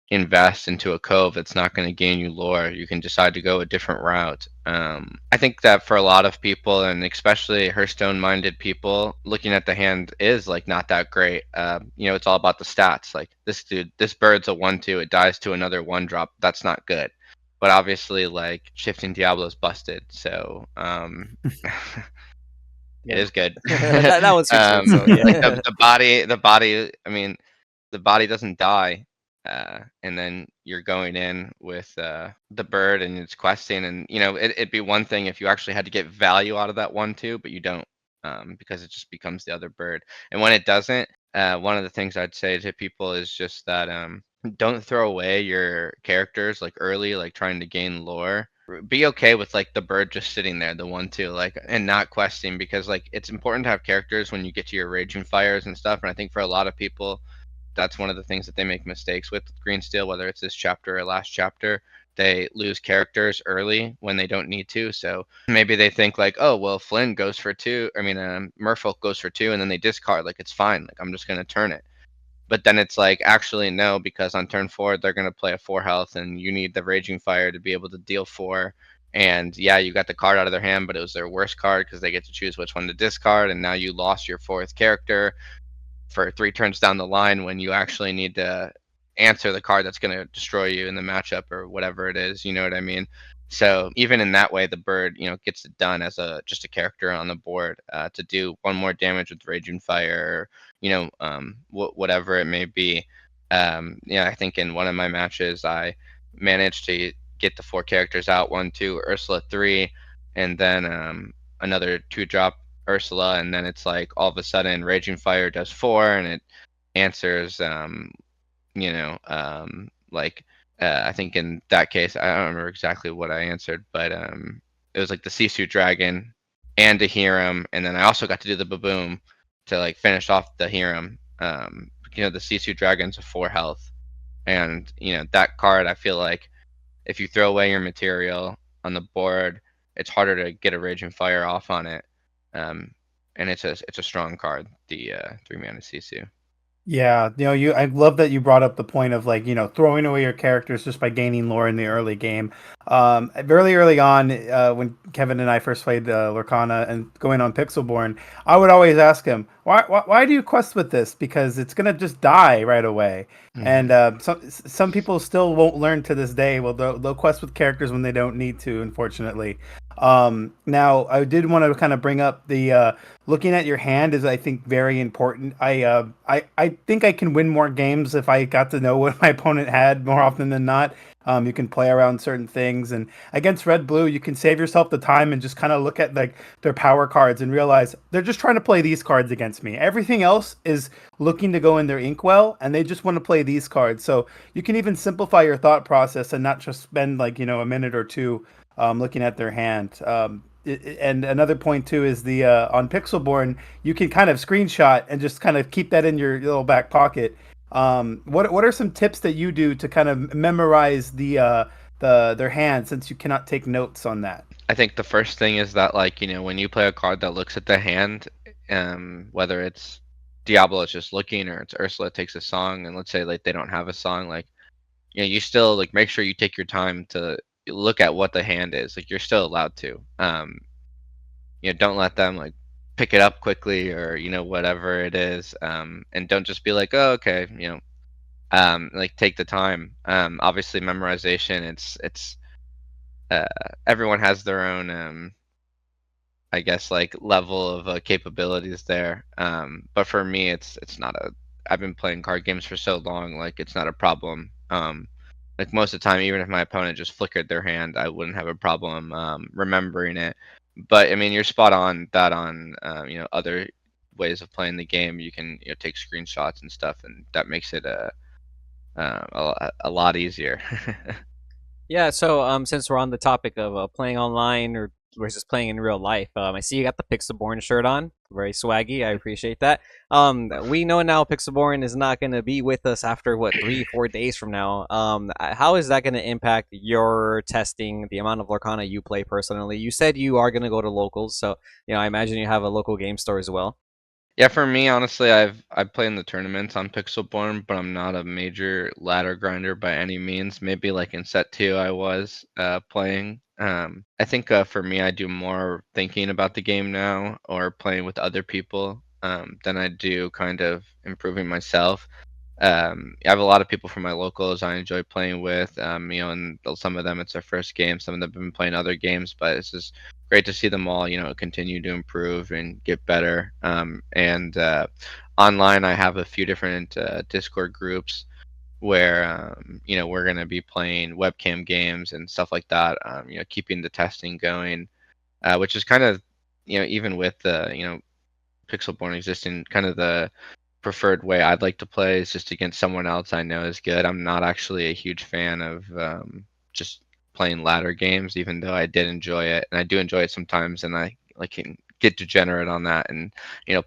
invest into a cove that's not going to gain you lore. You can decide to go a different route. I think that for a lot of people, and especially Hearthstone-minded people, looking at the hand is like not that great. It's all about the stats. Like this bird's a 1/2. It dies to another 1-drop. That's not good. But obviously, like shifting Diablo's busted, so it Yeah, is good. that one's fixed. So Like yeah. the body. I mean, the body doesn't die, and then you're going in with the bird and it's questing, and it'd be one thing if you actually had to get value out of that 1/2, but you don't, because it just becomes the other bird. And when it doesn't, one of the things I'd say to people is just that don't throw away your characters like early, like trying to gain lore. Be okay with like the bird just sitting there, the 1/2, like, and not questing, because like it's important to have characters when you get to your raging fires and stuff. And I think for a lot of people, that's one of the things that they make mistakes with Green Steel, whether it's this chapter or last chapter. They lose characters early when they don't need to. So maybe they think like, oh, well, Flynn goes for 2. I mean, Merfolk goes for 2, and then they discard. Like, it's fine. Like, I'm just going to turn it. But then it's like, actually, no, because on turn 4, they're going to play a 4 health, and you need the Raging Fire to be able to deal 4. And yeah, you got the card out of their hand, but it was their worst card because they get to choose which one to discard. And now you lost your 4th character for 3 turns down the line when you actually need to answer the card that's going to destroy you in the matchup or whatever it is. You know what I mean? So even in that way, the bird, gets it done as just a character on the board to do 1 more damage with Raging Fire, or, whatever it may be. I think in one of my matches, I managed to get the 4 characters out, 1, 2, Ursula 3, and then another 2-drop Ursula, and then it's like all of a sudden Raging Fire does 4, and it answers, like I think in that case I don't remember exactly what I answered, but it was like the Sisu Dragon and a Hiram, and then I also got to do the Baboom to like finish off the Hiram. The Sisu Dragon's a 4 health, and that card, I feel like if you throw away your material on the board, it's harder to get a Raging Fire off on it. And it's a strong card, the 3-mana Sisu. Yeah, I love that you brought up the point of like, throwing away your characters just by gaining lore in the early game. Very early on, when Kevin and I first played Lorcana and going on Pixelborn, I would always ask him, why do you quest with this? Because it's gonna just die right away. Mm-hmm. And some people still won't learn to this day. Well, they'll quest with characters when they don't need to, unfortunately. Now, I did want to kind of bring up the looking at your hand is, I think, very important. I think I can win more games if I got to know what my opponent had more often than not. You can play around certain things, and against Red Blue, you can save yourself the time and just kind of look at like their power cards and realize they're just trying to play these cards against me. Everything else is looking to go in their inkwell, and they just want to play these cards. So you can even simplify your thought process and not just spend like a minute or two looking at their hand. And another point too is the on Pixelborn, you can kind of screenshot and just kind of keep that in your little back pocket. What are some tips that you do to kind of memorize their hand, since you cannot take notes on that? I think the first thing is that, like, when you play a card that looks at the hand, whether it's Diablo is just looking, or it's Ursula takes a song, and let's say like they don't have a song, like, you still like make sure you take your time to look at what the hand is. Like, you're still allowed to. Don't let them like pick it up quickly, or whatever it is. And don't just be like, oh, okay, like, take the time. Obviously memorization, it's everyone has their own I guess like level of capabilities there. But for me, it's not a. I've been playing card games for so long, like, it's not a problem. Like, most of the time, even if my opponent just flickered their hand, I wouldn't have a problem remembering it. But I mean, you're spot on that on other ways of playing the game. You can take screenshots and stuff, and that makes it a lot easier. Yeah, so since we're on the topic of playing online or versus playing in real life, I see you got the Pixelborn shirt on. Very swaggy. I appreciate that. We know now Pixelborn is not going to be with us after what 3-4 days from now. How is that going to impact your testing, the amount of Lorcana you play personally? You said you are going to go to locals, so I imagine you have a local game store as well. Yeah, for me, honestly, I play in the tournaments on Pixelborn, but I'm not a major ladder grinder by any means. Maybe like in set 2 I was playing. I think for me, I do more thinking about the game now, or playing with other people, than I do kind of improving myself. I have a lot of people from my locals I enjoy playing with, and some of them it's their first game, some of them have been playing other games, but it's just great to see them all, continue to improve and get better. And online, I have a few different Discord groups where, we're going to be playing webcam games and stuff like that, keeping the testing going, which is kind of, even with the, Pixelborn existing, kind of the preferred way I'd like to play is just against someone else I know is good. I'm not actually a huge fan of just playing ladder games, even though I did enjoy it, and I do enjoy it sometimes, and I like can get degenerate on that, and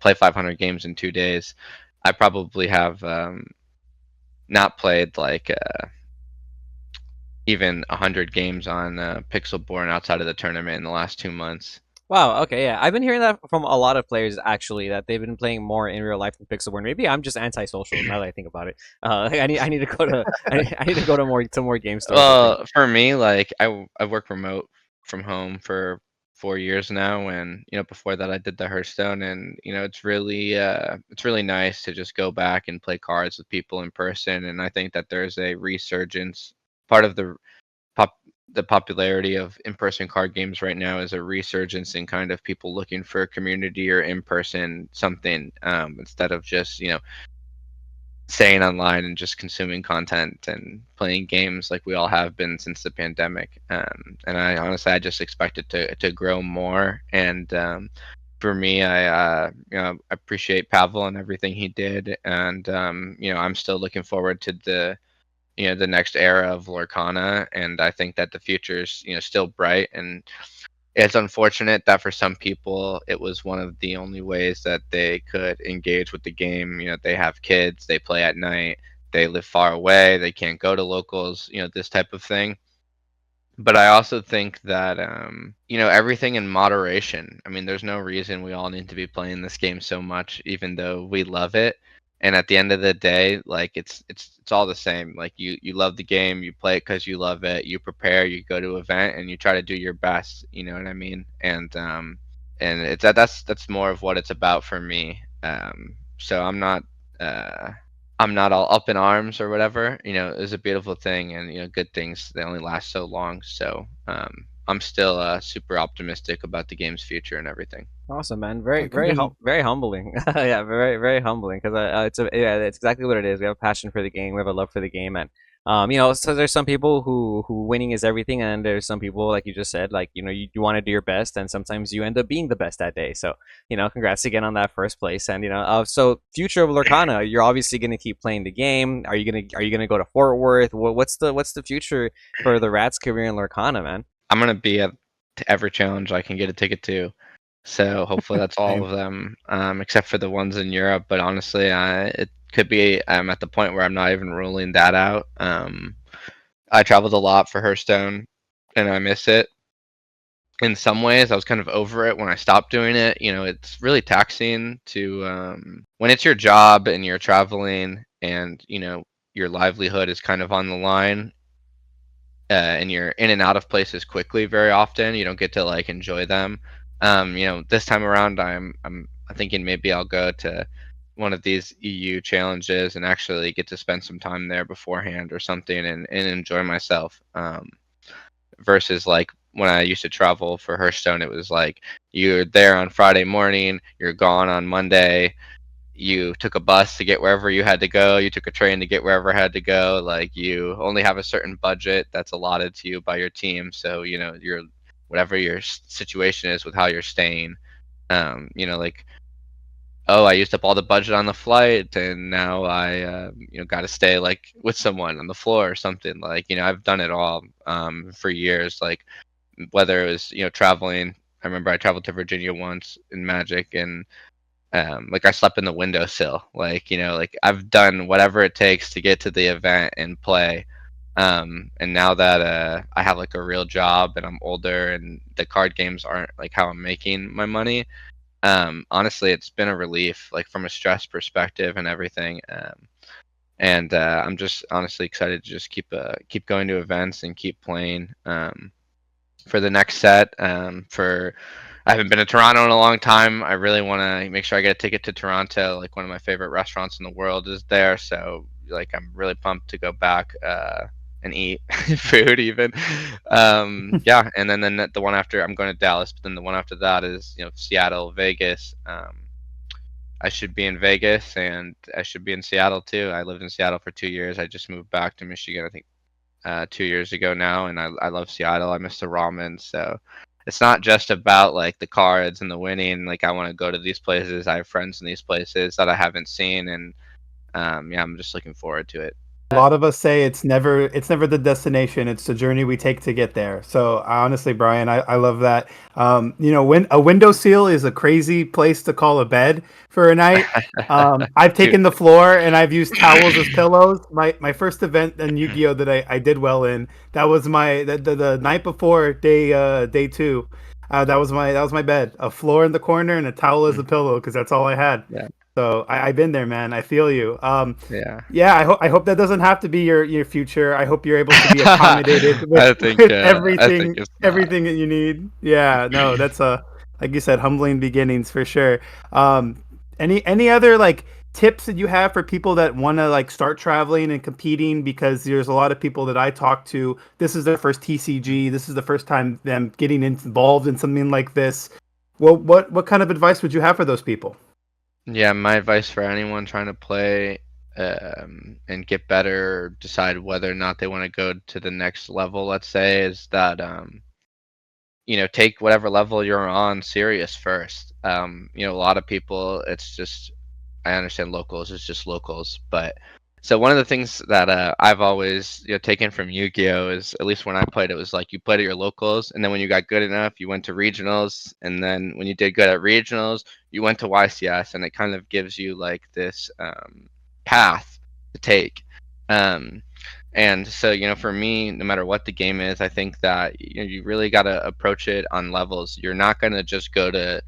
play 500 games in 2 days. I probably have not played like even 100 games on Pixelborn outside of the tournament in the last 2 months. Wow. Okay. Yeah, I've been hearing that from a lot of players actually that they've been playing more in real life than Pixelborn. Maybe I'm just antisocial now that I think about it. I need to go to I need to go to more game stores. Well, for me, like I work remote from home for 4 years now, and before that I did the Hearthstone, and it's really nice to just go back and play cards with people in person, and I think that there's a resurgence. Part of pop the popularity of in-person card games right now is a resurgence in kind of people looking for a community or in-person something, instead of just staying online and just consuming content and playing games like we all have been since the pandemic. And I honestly, I just expect it to grow more. And for me, I appreciate Pavel and everything he did, and I'm still looking forward to the next era of Lorcana, and I think that the future is still bright. And it's unfortunate that for some people it was one of the only ways that they could engage with the game. They have kids, they play at night, they live far away, they can't go to locals, this type of thing. But I also think that everything in moderation. I mean, there's no reason we all need to be playing this game so much, even though we love it. And at the end of the day, like it's all the same. Like you love the game, you play it because you love it. You prepare, you go to an event, and you try to do your best. You know what I mean? And it's that's more of what it's about for me. So I'm not all up in arms or whatever. It's a beautiful thing, and good things they only last so long. So I'm still super optimistic about the game's future and everything. Awesome, man. I completely Very humbling. Yeah, very humbling because it's exactly what it is. We have a passion for the game. We have a love for the game, and so there's some people who winning is everything, and there's some people like you just said, like you want to do your best, and sometimes you end up being the best that day. So congrats again on that first place, and so future of Lorcana, you're obviously gonna keep playing the game. Are you gonna go to Fort Worth? What's the future for the Rats career in Lorcana, man? I'm gonna be at every challenge I can get a ticket to. So hopefully that's all Same. of them, except for the ones in Europe. But honestly, it could be I'm at the point where I'm not even ruling that out. I traveled a lot for Hearthstone, and I miss it. In some ways, I was kind of over it when I stopped doing it. It's really taxing to when it's your job and you're traveling, and your livelihood is kind of on the line, and you're in and out of places quickly very often. You don't get to like enjoy them. This time around, I'm thinking maybe I'll go to one of these EU challenges and actually get to spend some time there beforehand or something, and enjoy myself. Versus like when I used to travel for Hearthstone, it was like you're there on Friday morning, you're gone on Monday. You took a bus to get wherever you had to go. You took a train to get wherever had to go. Like you only have a certain budget that's allotted to you by your team. So you're whatever your situation is with how you're staying. Like, oh, I used up all the budget on the flight, and now I got to stay like with someone on the floor or something. Like I've done it all for years. Like whether it was traveling. I remember I traveled to Virginia once in Magic, and like I slept in the windowsill. Like I've done whatever it takes to get to the event and play. And now that I have like a real job and I'm older and the card games aren't like how I'm making my money, honestly, it's been a relief, like from a stress perspective and everything. And I'm just honestly excited to just keep going to events and keep playing. For the next set. I haven't been to Toronto in a long time. I really want to make sure I get a ticket to Toronto. Like one of my favorite restaurants in the world is there, so like I'm really pumped to go back and eat food even. Yeah, and then the one after I'm going to Dallas, but then the one after that is Seattle, Vegas. I should be in Vegas and I should be in Seattle too. I lived in Seattle for 2 years. I just moved back to Michigan, I think 2 years ago now, and I love Seattle. I miss the ramen, so it's not just about like the cards and the winning. Like I want to go to these places. I have friends in these places that I haven't seen, and yeah, I'm just looking forward to it. A lot of us say it's never the destination, it's the journey we take to get there. So honestly, Brian, I love that. When a windowsill is a crazy place to call a bed for a night. I've Dude. taken the floor and I've used towels as pillows. My first event in Yu-Gi-Oh that I did well in, that was the night before day 2. That was my bed, a floor in the corner and a towel as a pillow because that's all I had. Yeah, So I've been there, man. I feel you. yeah. Yeah, I hope that doesn't have to be your future. I hope you're able to be accommodated with, I think with I think everything it's not. everything that you need. Yeah, no, that's like you said, humbling beginnings for sure. Any other like tips that you have for people that want to like start traveling and competing? Because there's a lot of people that I talk to. This is their first TCG. This is the first time them getting involved in something like this. Well, what kind of advice would you have for those people? Yeah, my advice for anyone trying to play and get better, or decide whether or not they want to go to the next level, let's say, is that take whatever level you're on serious first. A lot of people, it's just, I understand locals, it's just locals, but so one of the things that I've always taken from Yu-Gi-Oh is, at least when I played, it was like you played at your locals, and then when you got good enough, you went to regionals, and then when you did good at regionals, you went to YCS, and it kind of gives you like this path to take. Um, and so, for me, no matter what the game is, I think that you really got to approach it on levels. You're not going to just go to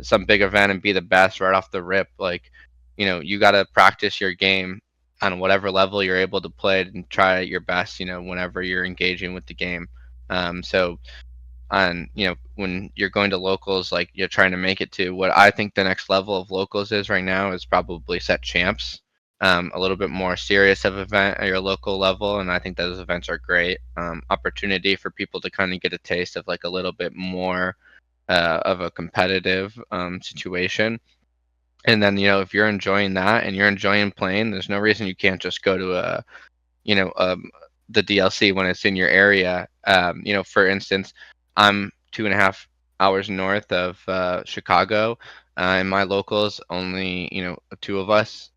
some big event and be the best right off the rip. Like, you got to practice your game on whatever level you're able to play and try your best, whenever you're engaging with the game. So on, when you're going to locals, like you're trying to make it to what I think the next level of locals is right now is probably set champs. A little bit more serious of event at your local level, and I think those events are great opportunity for people to kind of get a taste of like a little bit more of a competitive situation. And then, if you're enjoying that and you're enjoying playing, there's no reason you can't just go to you know, um, the DLC when it's in your area. For instance, I'm 2.5 hours north of Chicago, and my locals, only, two of us,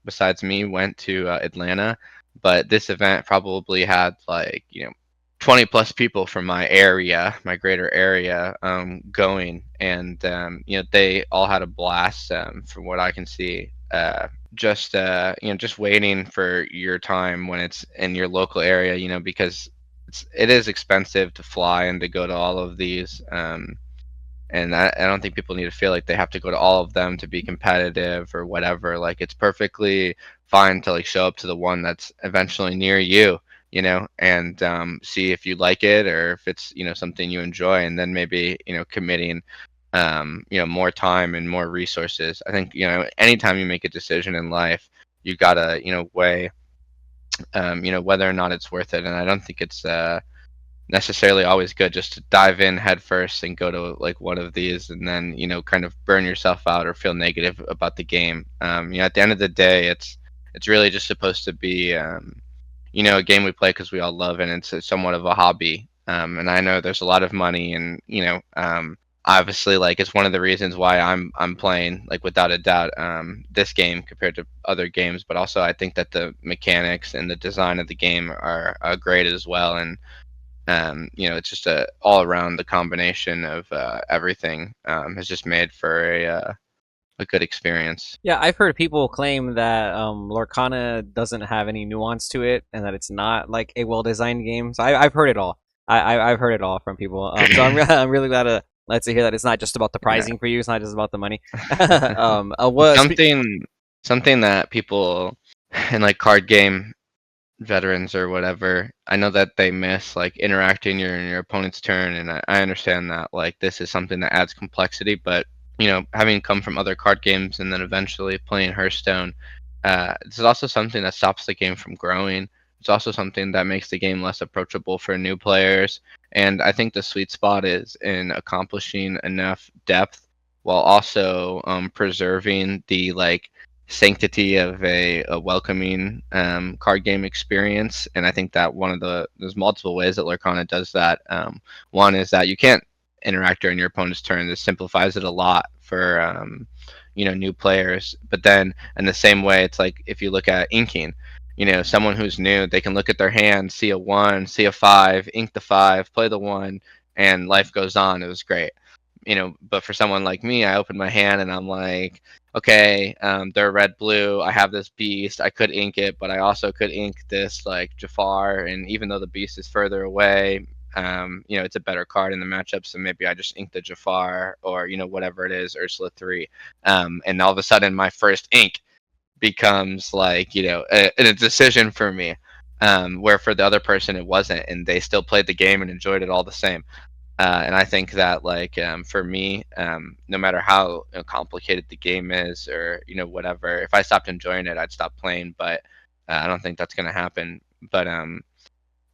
besides me, went to Atlanta. But this event probably had like, 20 plus people from my area, my greater area, going, and they all had a blast, from what I can see. Just waiting for your time when it's in your local area, because it is expensive to fly and to go to all of these, and I don't think people need to feel like they have to go to all of them to be competitive or whatever. Like it's perfectly fine to like show up to the one that's eventually near you, and see if you like it or if it's something you enjoy, and then maybe committing more time and more resources. I think anytime you make a decision in life, you gotta weigh whether or not it's worth it, and I don't think it's necessarily always good just to dive in head first and go to like one of these and then kind of burn yourself out or feel negative about the game. At the end of the day, it's really just supposed to be a game we play because we all love, and it's somewhat of a hobby. And I know there's a lot of money, and obviously, like it's one of the reasons why I'm playing, like without a doubt, this game compared to other games. But also, I think that the mechanics and the design of the game are great as well, and it's just a all around, the combination of everything has just made for a good experience. Yeah, I've heard people claim that Lorcana doesn't have any nuance to it, and that it's not like a well-designed game. So I've heard it all. I've heard it all from people. So I'm really glad to hear that it's not just about the Yeah. pricing for you. It's not just about the money. What? Something that people in like card game veterans or whatever, I know that they miss like interacting in your opponent's turn, and I understand that like this is something that adds complexity, but having come from other card games and then eventually playing Hearthstone, this is also something that stops the game from growing. It's also something that makes the game less approachable for new players, and I think the sweet spot is in accomplishing enough depth while also preserving the like sanctity of a welcoming card game experience. And I think that there's multiple ways that Lorcana does that. One is that you can't interact during your opponent's turn. This simplifies it a lot for new players. But then in the same way, it's like if you look at inking, someone who's new, they can look at their hand, see a 1, see a 5, ink the 5, play the 1, and life goes on. It was great. But for someone like me, I open my hand and I'm like, okay, they're red blue. I have this beast. I could ink it, but I also could ink this like Jafar. And even though the beast is further away, it's a better card in the matchup. So maybe I just ink the Jafar or whatever it is, Ursula 3. And all of a sudden, my first ink becomes like a decision for me. Where for the other person it wasn't, and they still played the game and enjoyed it all the same. And I think that like for me, no matter how complicated the game is or whatever, if I stopped enjoying it, I'd stop playing. But I don't think that's gonna happen. But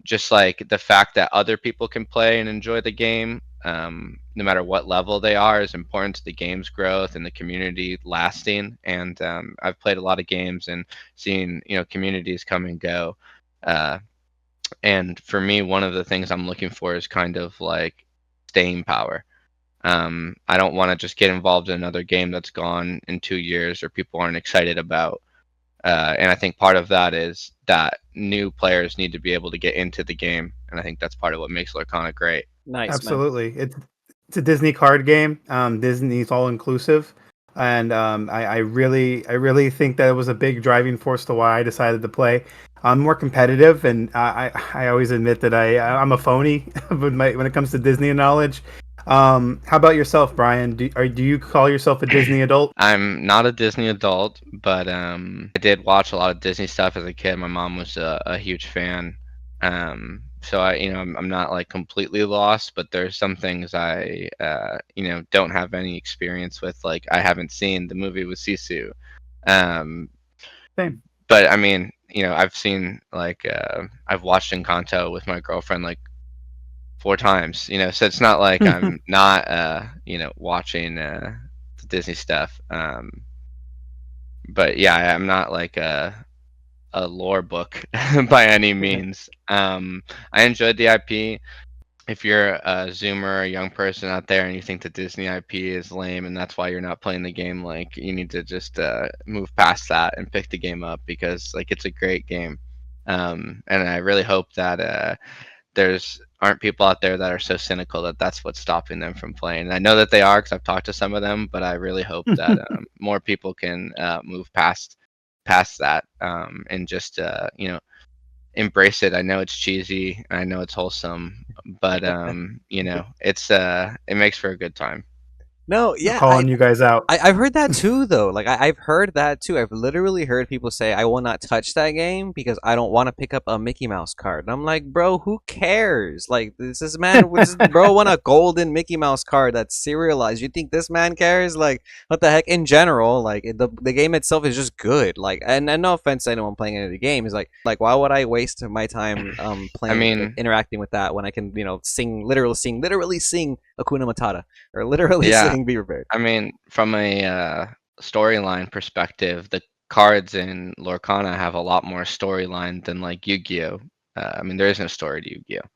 just like the fact that other people can play and enjoy the game, no matter what level they are, is important to the game's growth and the community lasting. And I've played a lot of games and seen communities come and go. And for me, one of the things I'm looking for is kind of like staying power. I don't want to just get involved in another game that's gone in 2 years or people aren't excited about. And I think part of that is that new players need to be able to get into the game, and I think that's part of what makes Lorcana great. Nice, Absolutely. It's a Disney card game. Disney's all inclusive, and I really think that it was a big driving force to why I decided to play. I'm more competitive, and I always admit that I'm a phony when it comes to Disney knowledge. How about yourself, Brian? Do you call yourself a Disney adult? I'm not a Disney adult, but I did watch a lot of Disney stuff as a kid. My mom was a huge fan. So I'm not like completely lost, but there's some things I don't have any experience with. Like I haven't seen the movie with Sisu. Um, Same. but I mean, I've seen like I've watched Encanto with my girlfriend like 4 times. So it's not like I'm not watching the Disney stuff. But yeah, I'm not like a lore book by any means. I enjoyed the IP. If you're a Zoomer or a young person out there and you think the Disney IP is lame and that's why you're not playing the game, like you need to just move past that and pick the game up because like it's a great game. And I really hope that there's aren't people out there that are so cynical that that's what's stopping them from playing. And I know that they are because I've talked to some of them, but I really hope that more people can move past that and just embrace it. I know it's cheesy, I know it's wholesome, but it makes for a good time. No, I'm yeah, calling you guys out. I've heard that too, though. Like I've heard that too. I've literally heard people say, "I will not touch that game because I don't want to pick up a Mickey Mouse card." And I'm like, bro, who cares? Like this bro want a golden Mickey Mouse card that's serialized. You think this man cares? Like what the heck? In general, like the game itself is just good. Like and no offense to anyone playing any of the game, is like why would I waste my time playing I mean, interacting with that when I can literally sing Akuna Matata or literally yeah, sing Be Prepared. I mean, from a storyline perspective, the cards in Lorcana have a lot more storyline than like Yu-Gi-Oh. I mean, there is no story to Yu-Gi-Oh.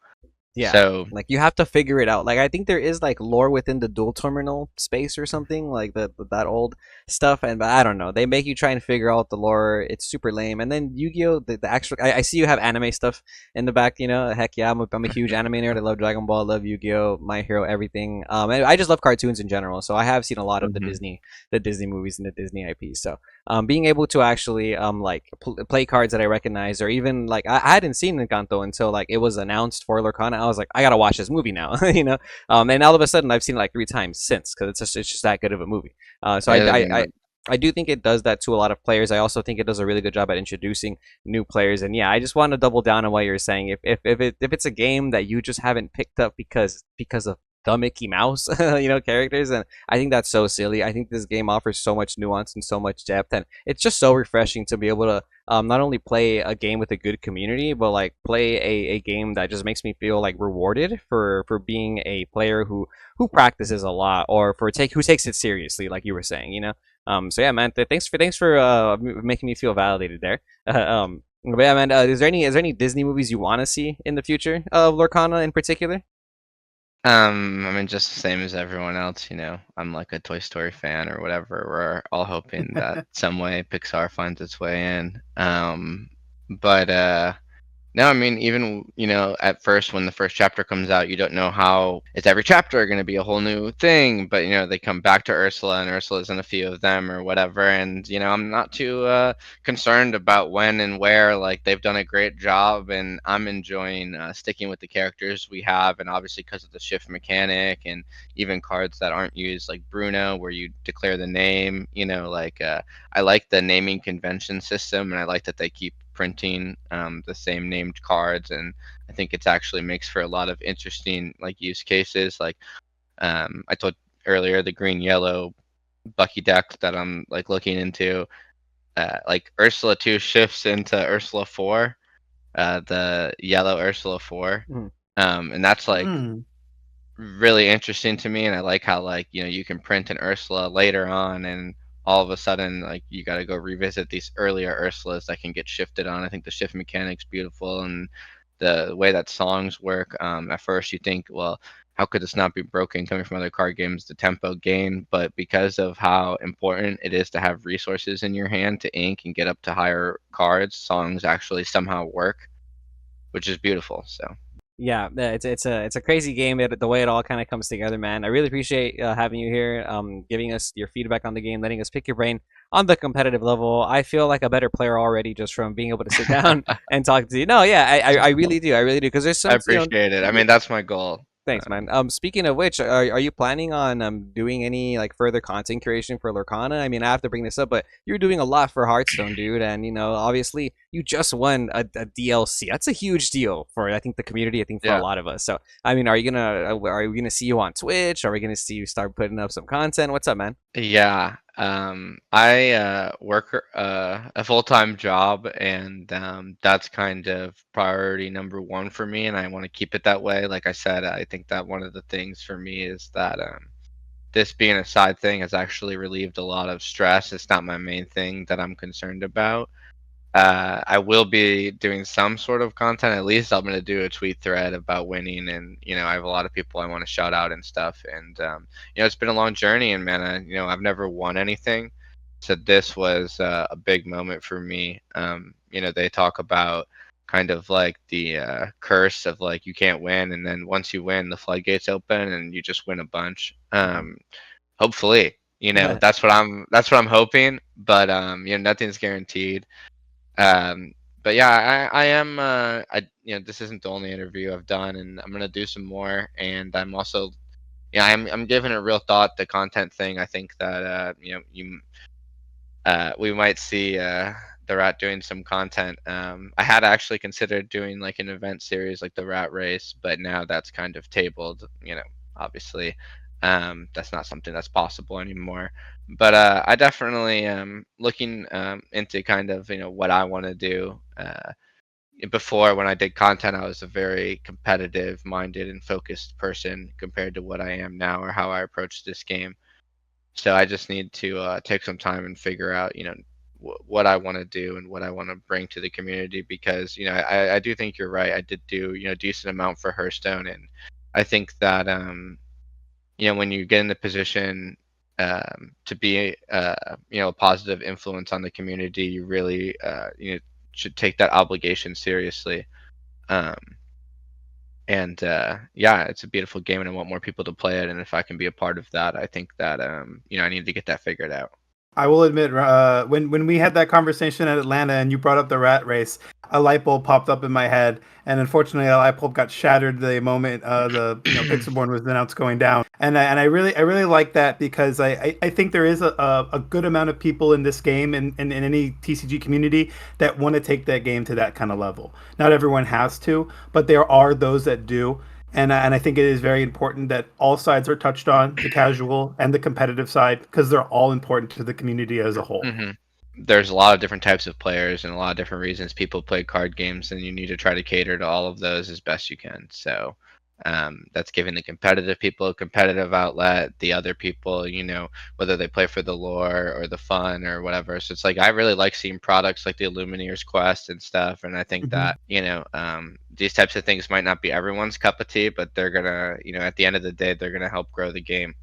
Yeah, So like you have to figure it out. Like I think there is like lore within the dual terminal space or something like that old stuff, and but I don't know. They make you try and figure out the lore. It's super lame. And then Yu-Gi-Oh, the actual. I see you have anime stuff in the back. Heck yeah, I'm a huge anime nerd. I love Dragon Ball, love Yu-Gi-Oh, My Hero, everything. And I just love cartoons in general. So I have seen a lot of Mhm. the Disney movies and the Disney IPs. So being able to actually play cards that I recognize, or even like I hadn't seen Encanto until like it was announced for Lorcana. I was like, I gotta watch this movie now, and all of a sudden I've seen it like 3 times since because it's just that good of a movie. So I mean, I do think it does that to a lot of players. I also think it does a really good job at introducing new players. And yeah, I just want to double down on what you're saying. If it's a game that you just haven't picked up because of the Mickey Mouse, characters, and I think that's so silly. I think this game offers so much nuance and so much depth, and it's just so refreshing to be able to not only play a game with a good community, but like play a game that just makes me feel like rewarded for being a player who practices a lot or who takes it seriously, like you were saying. So yeah, man. Thanks for making me feel validated there. But yeah, man. Is there any Disney movies you want to see in the future of Lorcana in particular? I mean, just the same as everyone else, you know. I'm like a Toy Story fan or whatever. We're all hoping that some way Pixar finds its way in. But No, I mean, even, you know, at first when the first chapter comes out, you don't know how is every chapter going to be a whole new thing, but you know, they come back to Ursula and Ursula's in a few of them or whatever, and you know, I'm not too concerned about when and where. Like they've done a great job, and I'm enjoying sticking with the characters we have, and obviously because of the shift mechanic and even cards that aren't used, like Bruno, where you declare the name. You know, like I like the naming convention system, and I like that they keep printing the same named cards, and I think it's actually makes for a lot of interesting like use cases. Like I told earlier, the green yellow Bucky deck that I'm like looking into. Like Ursula 2 shifts into Ursula 4, the yellow Ursula 4, Mhm. and that's like Hmm. really interesting to me, and I like how like you know you can print an Ursula later on, and all of a sudden like you got to go revisit these earlier Ursulas that can get shifted on. I think the shift mechanic's beautiful, and the way that songs work. At first you think, well, how could this not be broken coming from other card games? The tempo gain, but because of how important it is to have resources in your hand to ink and get up to higher cards, songs actually somehow work, which is beautiful. So. Yeah, it's a crazy game. The way it all kind of comes together, man. I really appreciate having you here, giving us your feedback on the game, letting us pick your brain on the competitive level. I feel like a better player already just from being able to sit down and talk to you. No, yeah, I really do, I really do, because there's I some, appreciate it. I mean, that's my goal. Thanks, man. Speaking of which, are you planning on doing any like further content creation for Lorcana? I mean, I have to bring this up, but you're doing a lot for Hearthstone, dude, and obviously you just won a DLC. That's a huge deal for I think the community. I think for a Yeah. lot of us. So, I mean, are we gonna see you on Twitch? Are we gonna see you start putting up some content? What's up, man? Yeah. I work a full-time job, and that's kind of priority number one for me, and I want to keep it that way. Like I said, I think that one of the things for me is that this being a side thing has actually relieved a lot of stress. It's not my main thing that I'm concerned about. I will be doing some sort of content. At least I'm gonna do a tweet thread about winning, and you know, I have a lot of people I want to shout out and stuff. And you know, it's been a long journey, and man, you know, I've never won anything, so this was a big moment for me. You know, they talk about kind of like the curse of like you can't win, and then once you win, the floodgates open, and you just win a bunch. Hopefully, you know, that's what I'm hoping, but you know, nothing's guaranteed. Um, but yeah, I am. You know, this isn't the only interview I've done, and I'm gonna do some more. And I'm also, yeah, I'm giving it real thought. The content thing. I think that you know, we might see the rat doing some content. I had actually considered doing like an event series like the rat race, but now that's kind of tabled. You know, obviously, that's not something that's possible anymore. But I definitely am looking into kind of you know what I want to do. Before, when I did content, I was a very competitive minded and focused person compared to what I am now or how I approach this game. So I just need to take some time and figure out, you know, what I want to do and what I want to bring to the community, because you know I do think you're right. I did do you know a decent amount for Hearthstone, and I think that you know when you get in the position to be you know a positive influence on the community, you really you know should take that obligation seriously. Um, and yeah, it's a beautiful game, and I want more people to play it. And if I can be a part of that, I think that you know I need to get that figured out. I will admit, when we had that conversation at Atlanta and you brought up the rat race, a light bulb popped up in my head, and unfortunately, a light bulb got shattered the moment the Pixelborn was announced going down. And I really like that, because I think there is a good amount of people in this game and in any TCG community that want to take that game to that kind of level. Not everyone has to, but there are those that do. And I think it is very important that all sides are touched on, the casual and the competitive side, because they're all important to the community as a whole. Hmm. There's a lot of different types of players and a lot of different reasons people play card games, and you need to try to cater to all of those as best you can. So That's giving the competitive people a competitive outlet, the other people, whether they play for the lore or the fun or whatever. So it's like I really like seeing products like the Illumineer's Quest and stuff, and I think Mhm. that these types of things might not be everyone's cup of tea, but they're gonna, at the end of the day, they're gonna help grow the game.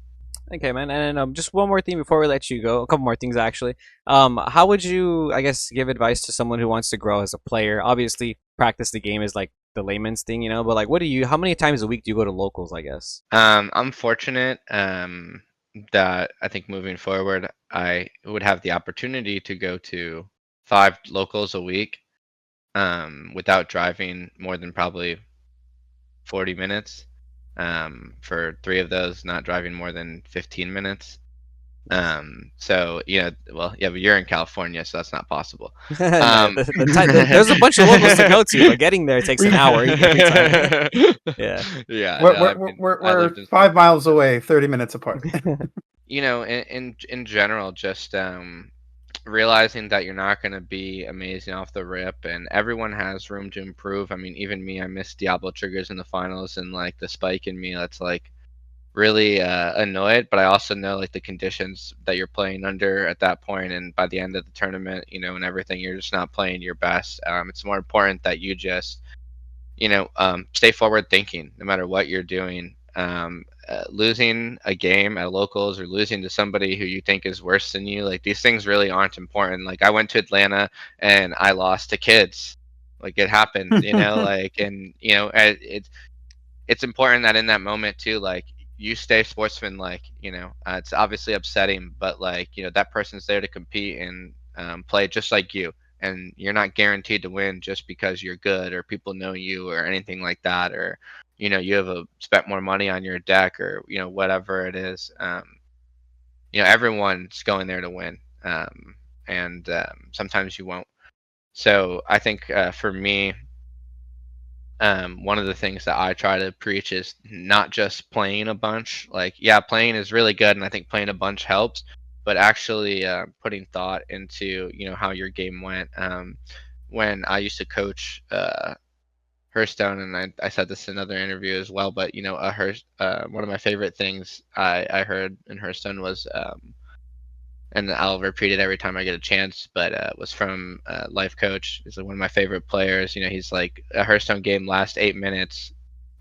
Okay, man. And just one more thing before we let you go. A couple more things actually. How would you, I guess, give advice to someone who wants to grow as a player? Obviously, practice the game is like the layman's thing, but like, how many times a week do you go to locals? I guess. I'm fortunate that I think moving forward, I would have the opportunity to go to 5 locals a week without driving more than probably 40 minutes. For 3 of those, not driving more than 15 minutes. Nice. So, well, yeah, but you're in California, so that's not possible. No, Um, there's a bunch of locals to go to, but getting there takes an We hour every time. Yeah. yeah, we're no, we're I we're, mean, we're I we're lived in 5 miles away, 30 minutes apart. in general, just realizing that you're not going to be amazing off the rip, and everyone has room to improve. I mean, even me, I missed Diablo triggers in the finals, and like the spike in me, that's like really annoyed. But I also know like the conditions that you're playing under at that point, and by the end of the tournament, and everything, you're just not playing your best. It's more important that you just stay forward thinking no matter what you're doing. Losing a game at locals or losing to somebody who you think is worse than you, like these things really aren't important. Like I went to Atlanta and I lost to kids. Like it happens, like, and it's important that in that moment too, like you stay sportsman, like it's obviously upsetting, but like that person's there to compete and play just like you, and you're not guaranteed to win just because you're good or people know you or anything like that, or you have spent more money on your deck or whatever it is. Everyone's going there to win, and sometimes you won't. So I think for me, one of the things that I try to preach is not just playing a bunch. Like, yeah, playing is really good, and I think playing a bunch helps, but actually putting thought into how your game went. When I used to coach Hearthstone, and I said this in another interview as well, but one of my favorite things I heard in Hearthstone was and I'll repeat it every time I get a chance, but was from Life Coach. He's like one of my favorite players. He's like a Hearthstone game lasts 8 minutes,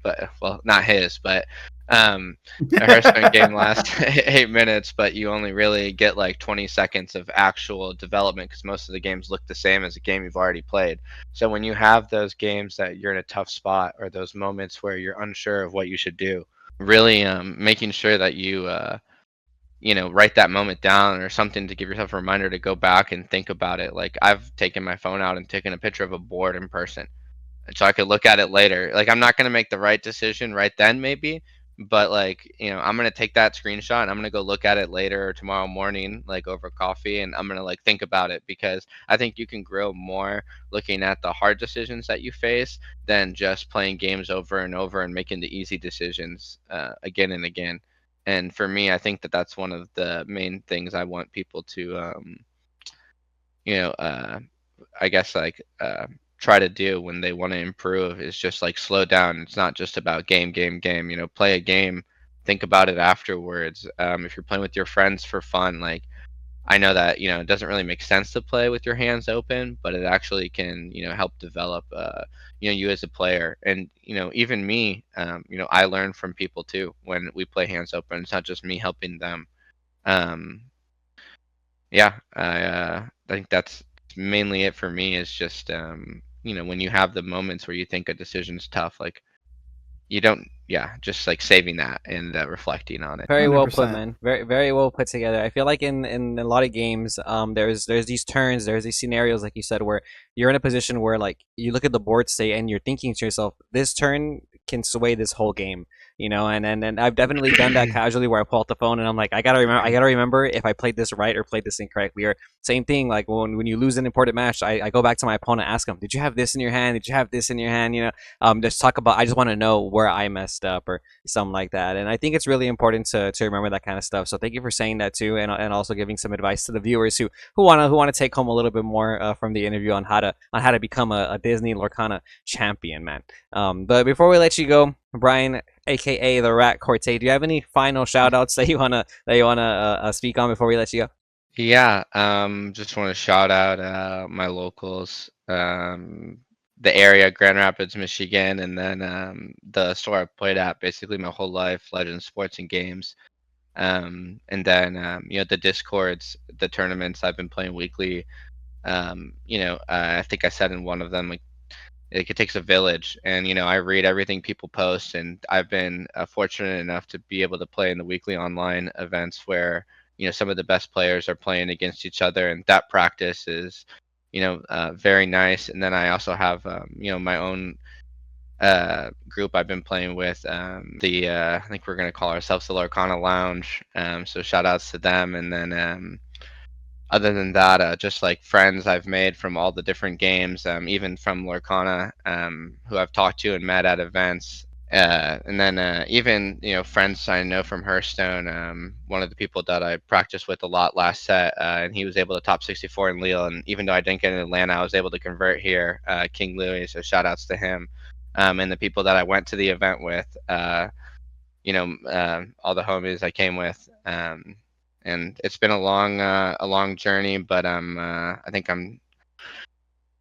but well, not his, but a Hearthstone game lasts 8 minutes, but you only really get like 20 seconds of actual development because most of the games look the same as a game you've already played. So when you have those games that you're in a tough spot or those moments where you're unsure of what you should do, really making sure that you write that moment down or something to give yourself a reminder to go back and think about it. Like I've taken my phone out and taken a picture of a board in person, and so I could look at it later. Like I'm not going to make the right decision right then, maybe, but like I'm going to take that screenshot and I'm going to go look at it later or tomorrow morning, like over coffee, and I'm going to like think about it because I think you can grow more looking at the hard decisions that you face than just playing games over and over and making the easy decisions again and again. And for me, I think that that's one of the main things I want people to, you know, uh, I guess like try to do when they want to improve is just like slow down. It's not just about game, game, game. Play a game, think about it afterwards. If you're playing with your friends for fun, like I know that it doesn't really make sense to play with your hands open, but it actually can help develop you as a player. And even me, I learn from people too when we play hands open. It's not just me helping them. Um, yeah, I think that's mainly it for me. Is just when you have the moments where you think a decision's tough, like you don't, yeah, just like saving that and reflecting on it. Very Hundred well put, percent. man. Very very well put together. I feel like in a lot of games, there's these turns, there's these scenarios, like you said, where you're in a position where like you look at the board state and you're thinking to yourself, this turn can sway this whole game, and I've definitely done that casually where I pull out the phone and I'm like, I gotta remember if I played this right or played this incorrectly. Or same thing, like when you lose an important match, I go back to my opponent, ask him, did you have this in your hand? Did you have this in your hand? Just talk about. I just want to know where I messed up or something like that. And I think it's really important to remember that kind of stuff. So thank you for saying that too, and also giving some advice to the viewers who want to take home a little bit more from the interview on how to become a Disney Lorcana champion, man. But before we let you go, Brian, aka the Rat Courtade. Do you have any final shout outs that you wanna speak on before we let you go? Yeah, just want to shout out my locals, the area, Grand Rapids, Michigan, and then the store I played at basically my whole life, Legend Sports and Games. And then the discords, the tournaments I've been playing weekly. I think I said in one of them, like it takes a village, and I read everything people post, and I've been fortunate enough to be able to play in the weekly online events where some of the best players are playing against each other, and that practice is very nice. And then I also have my own group I've been playing with. I think we're gonna call ourselves the Lorcana Lounge. So shout outs to them. And then other than that, just like friends I've made from all the different games, even from Lorcana, who I've talked to and met at events. And then even friends I know from Hearthstone. One of the people that I practiced with a lot last set, and he was able to top 64 in Lille. And even though I didn't get in Atlanta, I was able to convert here, King Louis. So shout outs to him. And the people that I went to the event with, all the homies I came with. And it's been a long journey, but I think I'm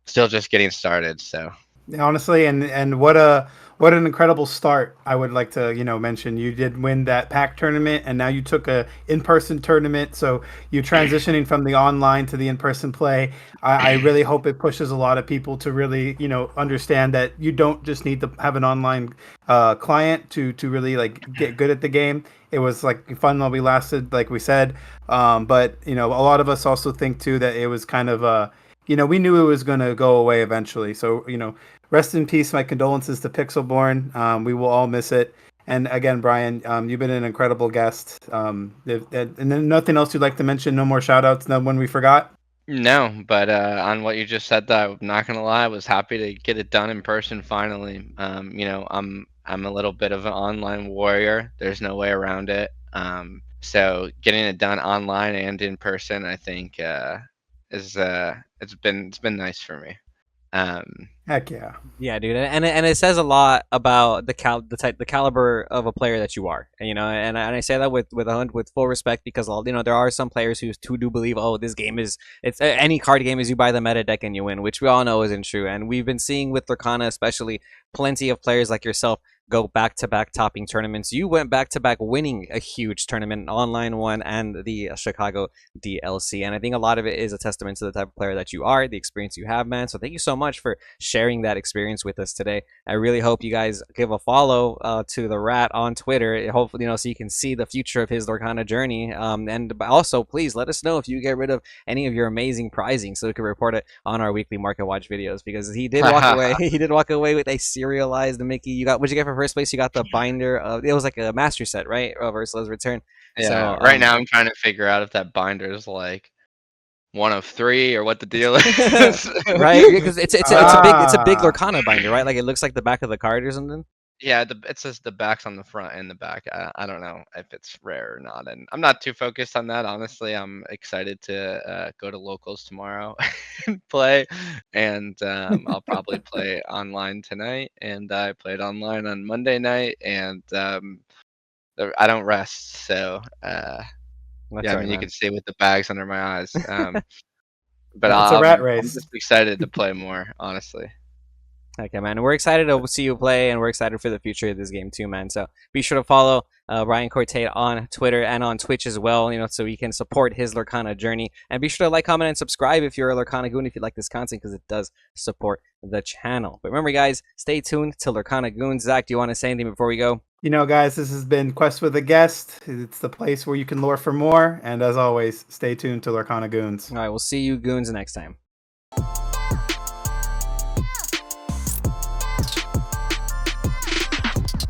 still just getting started. So Honestly, and what an incredible start. I would like to mention you did win that pack tournament, and now you took a in-person tournament, so you transitioning from the online to the in-person play. I really hope it pushes a lot of people to really understand that you don't just need to have an online client to really like get good at the game. It was like fun while we lasted, like we said, but a lot of us also think too that it was kind of we knew it was going to go away eventually. So, rest in peace. My condolences to Pixelborn. We will all miss it. And again, Brian, you've been an incredible guest. And then nothing else you'd like to mention? No more shout outs? No one we forgot? no, but on what you just said, that I'm not gonna lie, I was happy to get it done in person finally. I'm a little bit of an online warrior. There's no way around it. So getting it done online and in person, I think is it's been nice for me. Um, Heck yeah. Yeah, dude, and it says a lot about the caliber of a player that you are, and, and I say that with full respect, because there are some players who do believe, oh, this game is, it's any card game is you buy the meta deck and you win, which we all know isn't true, and we've been seeing with Lorcana especially plenty of players like yourself go back to back topping tournaments. You went back to back winning a huge tournament, an online one and the Chicago DLC, and I think a lot of it is a testament to the type of player that you are, the experience you have, man. So thank you so much for sharing that experience with us today. I really hope you guys give a follow to the Rat on Twitter, hopefully, so you can see the future of his Lorcana journey. And also, please let us know if you get rid of any of your amazing prizing, so we can report it on our weekly Market Watch videos, because he did walk away. He did walk away with a serialized Mickey. You got, what'd you get for first place? You got the binder of, it was like a master set, right? Of Ursula's Return. yeah, So right now I'm trying to figure out if that binder is like one of three or what the deal is. right, because it's a big Ah. Lorcana binder, right? Like it looks like the back of the card or something. Yeah, it says the back's on the front and the back. I don't know if it's rare or not, and I'm not too focused on that. Honestly, I'm excited to go to locals tomorrow and play, and I'll probably play online tonight. And I played online on Monday night, and I don't rest. So That's yeah, I right, mean you man. can see with the bags under my eyes. But It's a rat I'm race. just excited to play more, honestly. Okay, man. We're excited to see you play, and we're excited for the future of this game too, man. So be sure to follow Ryan Courtade on Twitter and on Twitch as well, so we can support his Lorcana journey. And be sure to like, comment, and subscribe if you're a Lorcana Goon, if you like this content, because it does support the channel. But remember, guys, stay tuned to Lorcana Goons. Zach, do you want to say anything before we go? Guys, this has been Quest with a Guest. It's the place where you can lore for more. And as always, stay tuned to Lorcana Goons. All right, we'll see you Goons next time.